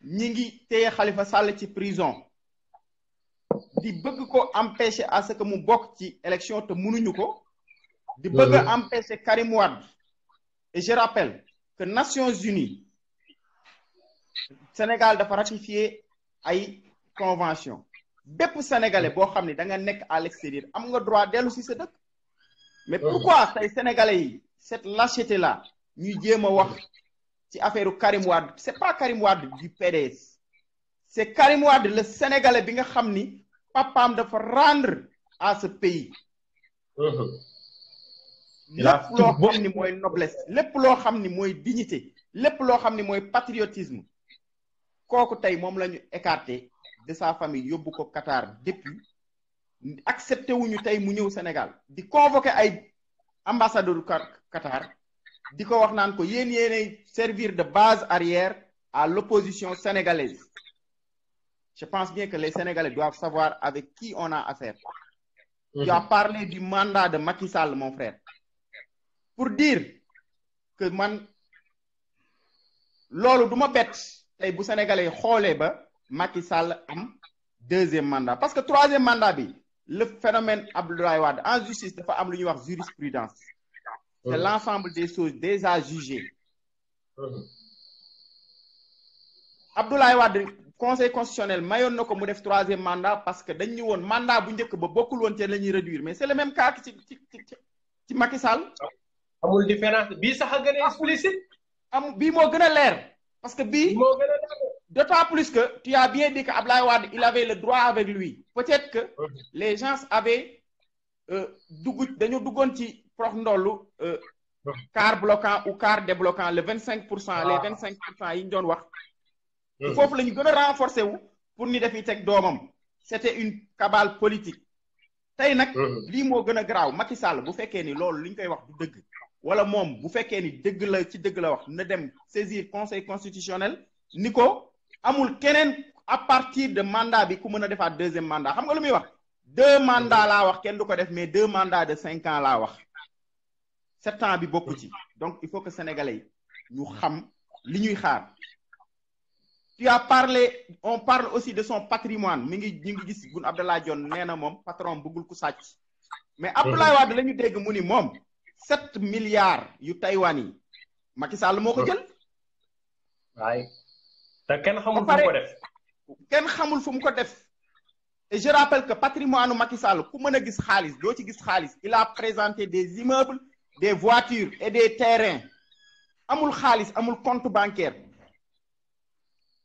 ñi ngi téye Khalifa Sall ci prison di bëgg ko empêcher à ce que mu bokk ci élection te mënuñu ko di bëgg a empêcher Karim Wade et je rappelle que Nations Unies Sénégal dafa ratifier ay convention bépp sénégalais boo xam ne da nga nekk à l'extérieur am nga droit dellu si sa dëkk mais pourquoi tey sénégalais yi cette lâcheté là ñuy jéem a wax ci affaire Karim Wade c'est pas Karim Wade du PDS c'est Karim Wade le sénégalais bi nga xam ni papaam dafa rendre à ce pays lépp loo xam ni mooy noblesse lépp loo xam ni mooy dignité lépp loo xam ni mooy patriotisme kooku tey moom la ñu écarté de sa famille yóbbu ko Qatar depuis accepté wuñu tey mu ñëw Sénégal di convoqué ay ambassadeur Qatar di ko wax naan ko yéenay servir de base arrière à l'opposition sénégalaise je pense bien que les Sénégalais doivent savoir avec qui on a affaire. Tu as parlé du mandat de Macky Sall mon frère pour dire que man loolu du ma bett tey bu Sénégalais xoolee ba Macky Sall am 2e mandat parce que 3e mandat bi le phénomène Abdoulaye Wade en justice dafa am lu ñuy wax jurisprudence c'est l'ensemble des choses déjà jugées Abdoulaye Wade conseil constitutionnel mayoon na ko mu def 3e mandat parce que dañ ñu woon mandat bu njëkk ba bokkul woon ci la ñuy réduire mais c'est le même cas ci Macky Sall amul différence bii sax a gën a explicite bii moo gën a leer parce que bii moo gën a leer d'autant plus que tu as bien dit que Abdoulaye Wade il avait le droit avec lui peut-être que les gens avaient dañu duggoon ci prox ndollu quart bloquant ou quart débloquant le 25% les 25% yi ñu doon wax foofu la ñu gën a renforcer wu pour ni dafiy teg doomam c'était une cabale politique tey nag lii moo gën a garaaw Macky Sall bu fekkee ni loolu li ñu koy wax du dëgg wala moom bu fekkee ni dëgg la ci dëgg la wax na dem saisir conseil constitutionnel ni ko amul keneen à partir de mandat bi ku mën a defaat 2e mandat xam nga lu muy wax 2 mandats laa wax kenn du ko def mais 2 mandats de 5 ans laa wax 7 ans bi bokku ci donc il faut que sénégalais yi ñu xam li ñuy xaar tu as parlé on parle aussi de son patrimoine mi ngi ñu ngi gis Boun Abdallah Dionne nee na moom patron bëggul ku sàcc mais Abdoulaye Wade la ñu dégg mu ni moom 7 milliards yu Taïwan yi Macky Sall moo ko jël waaye te kenn xamul fu mu ko def kenn xamul fu mu ko def et je rappelle que patrimoine Macky Sall ku mën a gis xaalis doo ci gis xaalis il a présenté des immeubles des voitures et des terrains amul xaalis amul compte bancaire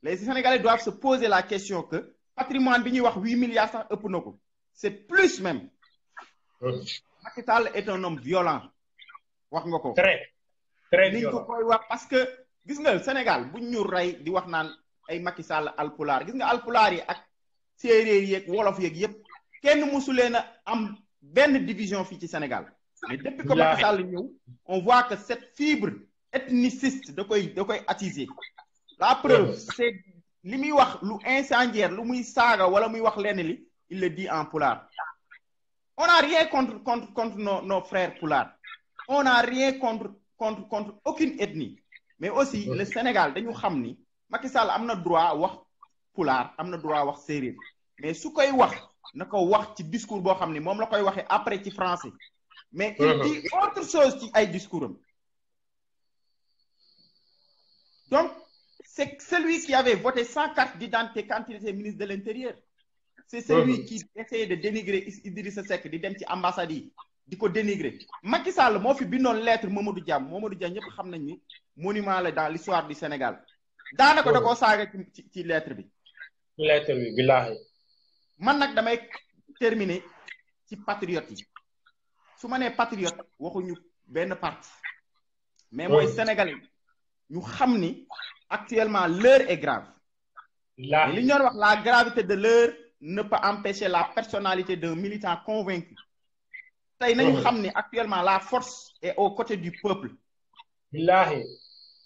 les Sénégalais doivent se poser la question que patrimoine bi ñuy wax 8 milliards sax ëpp na ko c'est plus même Macky Sall est un homme violent wax nga ko très ni ñu ko koy wax parce que gis nga Sénégal buñ ñu rey di wax naan ay Macky Sall alpulaar gis nga alpulaar yi ak séeréer yeeg wolof yeeg yépp kenn musu leen a am benn division fii ci Sénégal mais depuis que Macky Sall ñëw on voit que cette fibre ethniciste da koy attiser la preuve c'est li muy wax lu incendiaire lu muy saaga wala muy wax lenn li il le dit en pulaar on n'a rien contre nos frères pulaar on n'a rien contre aucune ethnie mais aussi le Sénégal dañu xam ni Macky Sall am na droit wax pulaar am na droit wax séeréer mais su koy wax na ko wax ci discours boo xam ni moom la koy waxee après ci français mais il dit autre chose ci ay discours am donc c'est celui qui avait voté sans carte d'identité quand il était ministre de l'Intérieur c'est celui qui essayait de dénigrer Idrissa Seck di dem ci ambassade yi di ko dénigrer Macky Sall moo fi bindoon lettre Mamadou Dia ñëpp xam nañ ni monument la dans l'histoire du Sénégal daanaka da koo saaga ci lettre bi billaahi man nag damay terminer ci patriote yi su ma nee patriote waxuñu benn parti mais mooy sénégalais ñu xam ni actuellement l'heure est grave. li ñu doon wax la gravité de l'heure ne peut empêcher la personnalité d'un militant convaincu. tey nañu xam ni actuellement la force est aux côtés du peuple. billahi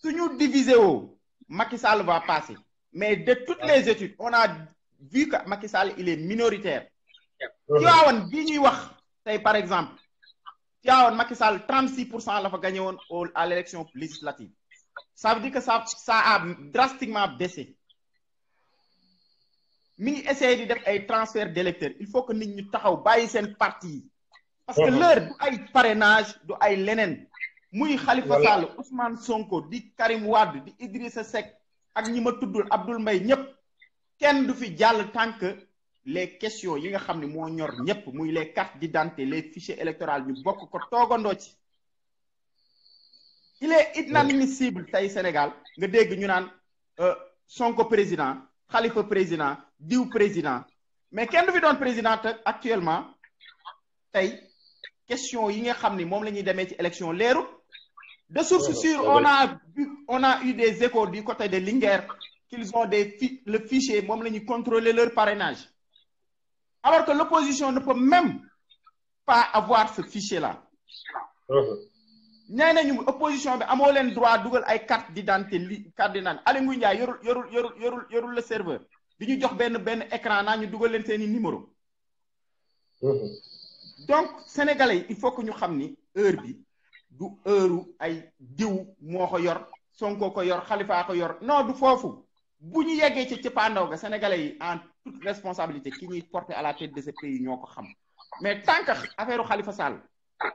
suñu divisé woo Macky Sall va passer mais de toutes les études on a vu que Macky Sall il est minoritaire. Tivaouane bii ñuy wax tey par exemple Tivaouane Macky Sall 36% la fa gagné woon à l'élection législative. Ça veut dire que ça a drastiquement baissé. mi ngi essayé di def ay transfert d'électeurs il faut que nit ñu taxaw bàyyi seen parti yi. parce que l'heure du ay parrainage du ay leneen. muy Khalifa Sall Ousmane Sonko di Karim Wade di Idrissa Seck ak ñi ma tuddul Abdoul Mbaye ñëpp kenn du fi jàll tant que les questions yi nga xam ne moo ñor ñëpp muy les cartes d'identité les fichiers électoraux ñu bokk ko toogandoo ci. il est inadmissible tey Sénégal nga dégg ñu naan Sonko président Khalifa président diw président mais kenn du fi doon président te actuellement tey question yi nga xam ni moom la ñuy demee ci élection leeru de source sûre on a eu des échos du côté de Linguère qu'ils ont le fichier moom la ñuy contrôler leur parrainage alors que l'opposition ne peut même pas avoir ce fichier là. ñay nañu opposition bi amoo leen droit dugal ay carte d'identité carte d'identité Aly Ngouille Ndiaye yorul le serveur di ñu jox benn écran naa ñu dugal leen seeni numéro. donc sénégalais yi il faut que ñu xam ni heure bi du heure ay diw moo ko yor Sonko ko yor Khalifa ko yor non du foofu bu ñu yeggee ci cëppaandaw ga sénégalais yi en toute responsabilité ki ñuy porter à la tête de ce pays ñoo ko xam mais tant que affaire Khalifa Sall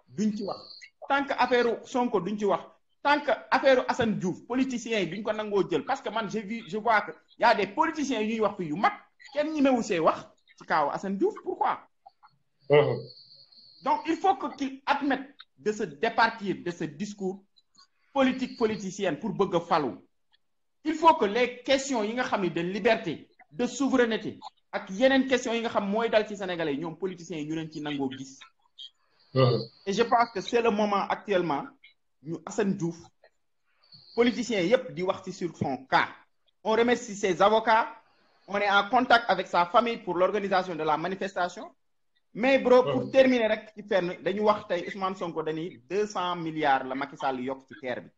duñ ci wax. tant que affaire Sonko duñ ci wax tant que affaire Assane Diouf politiciens yi duñ ko nangoo jël parce que man je vois que y a des politiciens yu ñuy wax fi yu mag kenn ñemewu see wax ci kaaw Assane Diouf pourquoi. donc il faut que qu'ils admettent de se départir de ce discours politique politicienne pour bëgg a falu. il faut que les questions yi nga xam ne de liberté de souveraineté ak yeneen questions yi nga xam mooy dal ci sénégalais ñoom politiciens yi ñu leen ci nangoo gis. Et je pense que c'est le moment actuellement ñu Assane Diouf politiciens yépp di wax ci sur son cas. On remercie ses avocats, on est en contact avec sa famille pour l'organisation de la manifestation. Mais bro pour terminer rek ci fenn dañu wax tey Ousmane Sonko dañuy 200 milliards la Macky Sall yokk ci TER bi.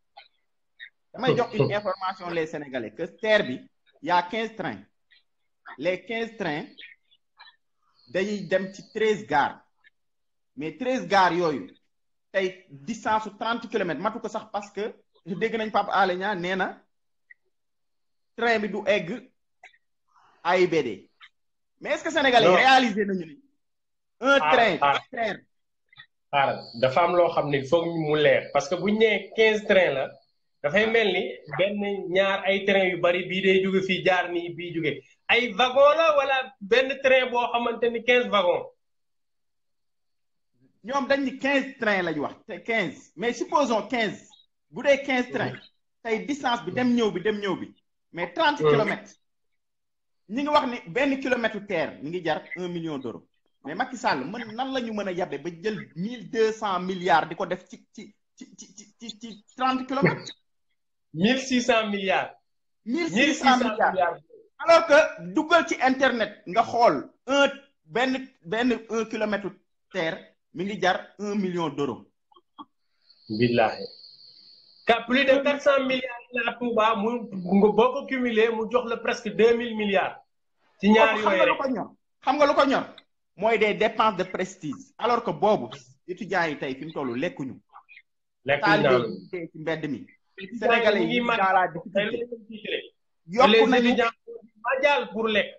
damay jox une information les Sénégalais que TER bi y a 15 trains. Les 15 trains dañuy dem ci 13 gares. mais 13 gares yooyu tey distance su 30 kilomètres matu ko sax parce que dégg nañ Pape Alé Niang nee na train bi du egg AIBD mais est-ce que sénégalais yi réaliser nañu ni un train xaaral dafa am loo xam ne foog mu leer parce que bu ñu nee 15 trains la dafay mel ni benn ñaar ay train yu bari bii day jóge fii jaar nii bii jóge ay wagon la wala benn train boo xamante ni 15 wagons. ñoom dañ ni 15 trains lañu wax te 15 mais supposons 15 bu dee 15 trains tey distance bi dem ñëw bi mais 30 kilomètres ñi ngi wax ni benn kilomètre terre mi ngi jar 1 million d'euros mais Macky Sall nan la ñu mën a yabbe ba jël 1200 milliards di ko def ci 30 kilomètres. 1600 milliards. 1600 milliards alors que duggal ci internet nga xool benn 1 kilomètre terre. mi ngi jar 1 million d'euros. billahi. Plus de 400 milliards la Touba boo ko cumulé mu jox la presque 2000 milliards. ci ñaar yooyu rek xam nga lu ko ñor mooy des dépenses de prestige. alors que boobu étudiants yi tey fi mu toll lekkuñu. lekkuñu ci mbedd mi. Sénégalais yi dans la difficulté. pour lekk.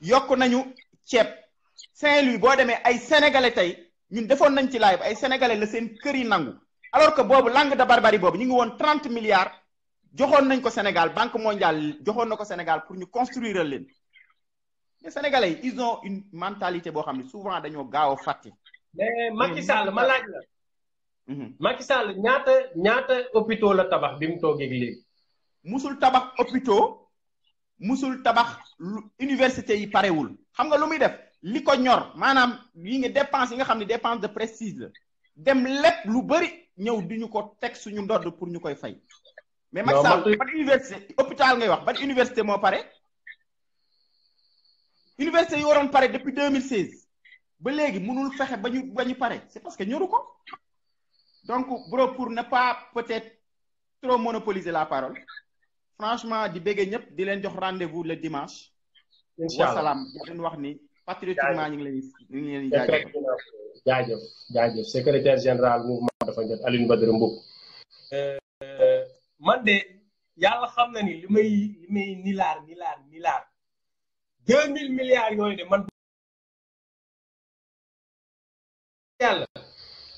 yokku nañu ceeb. Saint-Louis boo demee ay sénégalais tey. ñun defoon nañ ci live ay sénégalais la seen kër yi nangu alors que boobu langue de barbarie boobu ñu ngi woon 30 milliards joxoon nañ ko Sénégal Banque mondiale joxoon na ko Sénégal pour ñu construire leen mais sénégalais yi ils ont une mentalité boo xam ne souvent dañoo gaaw a fàtte. mais Macky Sall ma laaj la. Macky Sall ñaata hôpitaux la tabax bi mu toogee léegi. musul tabax hôpitaux musul tabax université yi parewul xam nga lu muy def li ko ñor maanaam yi nga dépense yi nga xam ne dépense de prestige la dem lépp lu bëri ñëw di ñu ko teg suñu ndodd pour ñu koy fay mais Macky Sall ban université hôpital ngay wax ban université moo pare université yi waroon pare depuis 2016 ba léegi mënul fexe ba ñu pare c'est parce que ñoru ko donc bro pour ne pas peut-être trop monopoliser la parole franchement di béggee ñëpp di leen jox rendez-vous le dimanche wasalaam di leen wax ni patriotiquement ñu ngi leen jaajëf secrétaire général mouvement dafa jot Alioune Badara Mboup man de yàlla xam na ni li may nilaar 2000 milliards yooyu de man yàlla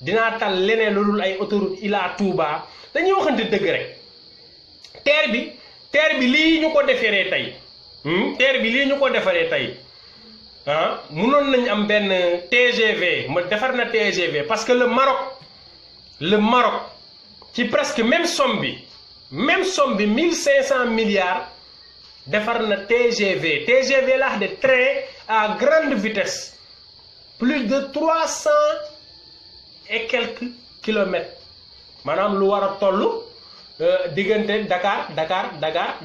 dinaa tal leneen lu dul ay autoroute ila Touba dañuy waxante dëgg rek terre bi lii ñu ko defaree tey mënoon nañ am benn TGV ma defar na TGV parce que le Maroc ci presque même somme bi 1500 milliards defar na TGV là de train à grande vitesse plus de 300 et quelques kilomètres maanaam lu war a toll diggante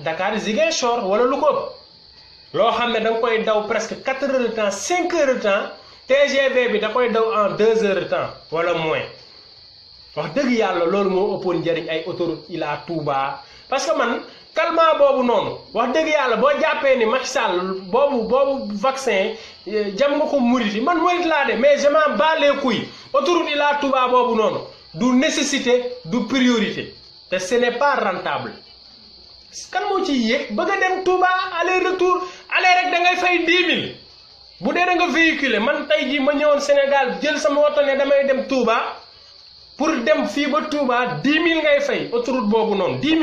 Dakar Ziguinchor wala lu ko ëpp loo xam ne da nga koy daw presque 4 heures de temps 5 heures de temps TGV bi da koy daw en 2 heures de temps wala moins wax dëgg yàlla loolu moo ëppoon njëriñ ay autoroute ila Touba parce que man calmant boobu noonu wax dëgg yàlla boo jàppee ni Macky Sall boobu vaccin jam nga ko murit yi man murit laa de mais je m'en bats les couilles autoroute ila Touba boobu noonu du nécessité du priorité te ce n'est pas rentable kan moo ci yéeg bëgg a dem Touba aller retour aller rek da ngay fay 10 000 bu dee da nga véhiculer man tey jii ma ñëwoon Sénégal jël sama oto ne damay dem Touba pour dem fii ba Touba 10 000 ngay fay autoroute boobu noonu 10 000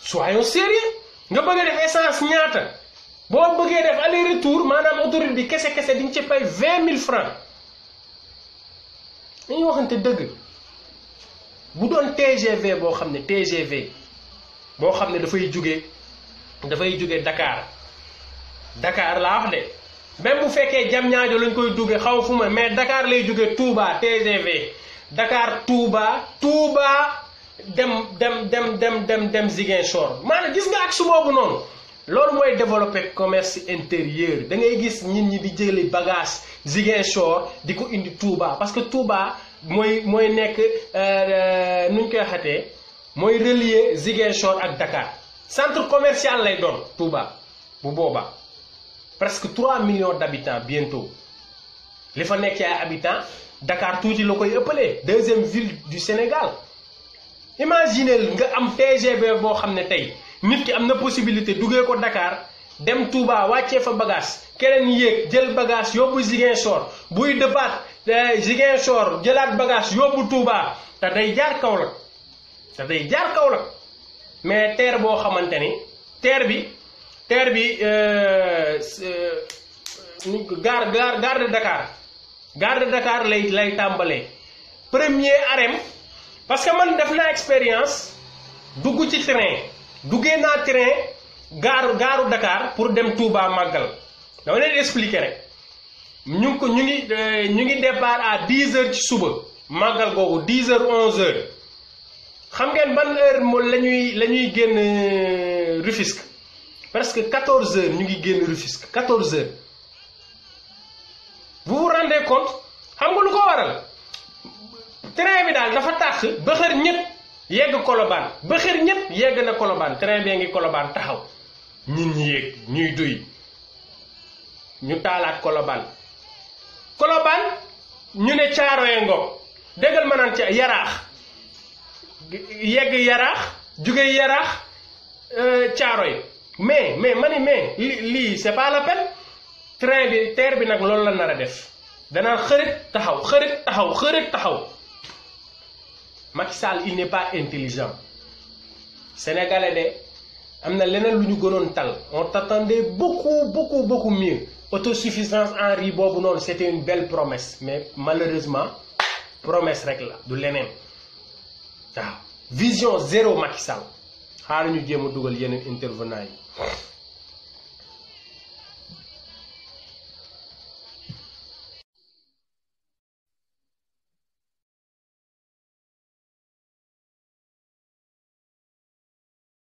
soyons sérieux nga bëgg a def essence ñaata boo bëggee def aller retour maanaam autoroute bi kese di nga ci fay 20 000 francs dañuy waxante dëgg bu doon TGV boo xam ne dafay jóge Dakar laa wax de même bu fekkee Diamniadio lañ koy duggee xaw fu ma mais Dakar lay jóge Touba TGV Dakar Touba dem Ziguinchor maanaam gis nga axe boobu noonu loolu mooy développer commerce intérieur da ngay gis nit ñi di jëli bagage Ziguinchor di ko indi Touba parce que Touba mooy nekk nuñ koy xatee mooy relier Ziguinchor ak Dakar centre commercial lay doon Touba bu boobaa presque 3 millions d'habitants bientôt li fa nekk ay habitants Dakar tuuti la koy ëppalee deuxième ville du Sénégal imaginez nga am TGV boo xam ne tey nit ki am na possibilité duggee ko Dakar dem Touba wàccee fa bagage keneen yéeg jël bagage yóbbu Ziguinchor buy dëppaat Ziguinchor jëlaat bagage yóbbu Touba te day jaar Kaolack mais terre boo xamante ni terre bi gare de Dakar lay tàmbalee premier arrêt parce que man def naa expérience dugg ci duggee naa train gaaru Dakar pour dem Touba màggal dama leen expliquer rek ñu ngi départ à 10 heures ci suba màggal googu 10 heures 11 heures xam ngeen ban heure mo la ñuy génn Rufisque presque 14 heures ñu ngi génn Rufisque 14 heures vous vous rendez compte xam nga lu ko waral train bi daal dafa tax ba xër ñett yegg Colobane ba xër ñett yegg na Colobane train bee ngi Colobane taxaw nit ñi yéeg ñuy duy ñu taalaat Colobane ñu ne Caaroy ngoog déggal ma naan ca Yaraax yegg Yaraax jóge Yaraax Caaroy mais lii c'est pas la peine terre bi nag loolu la nar a def danaa xërit taxaw Macky Sall il n'est pas intelligent sénégalais de am na leneen lu ñu gënoon tal on t'attendait beaucoup mieux autosuffisance en riz boobu noonu c'était une belle promesse mais malheureusement promesse rek la du leneen waaw vision zéro Macky Sall xaar ñu jéem a dugal yeneen intervenant yi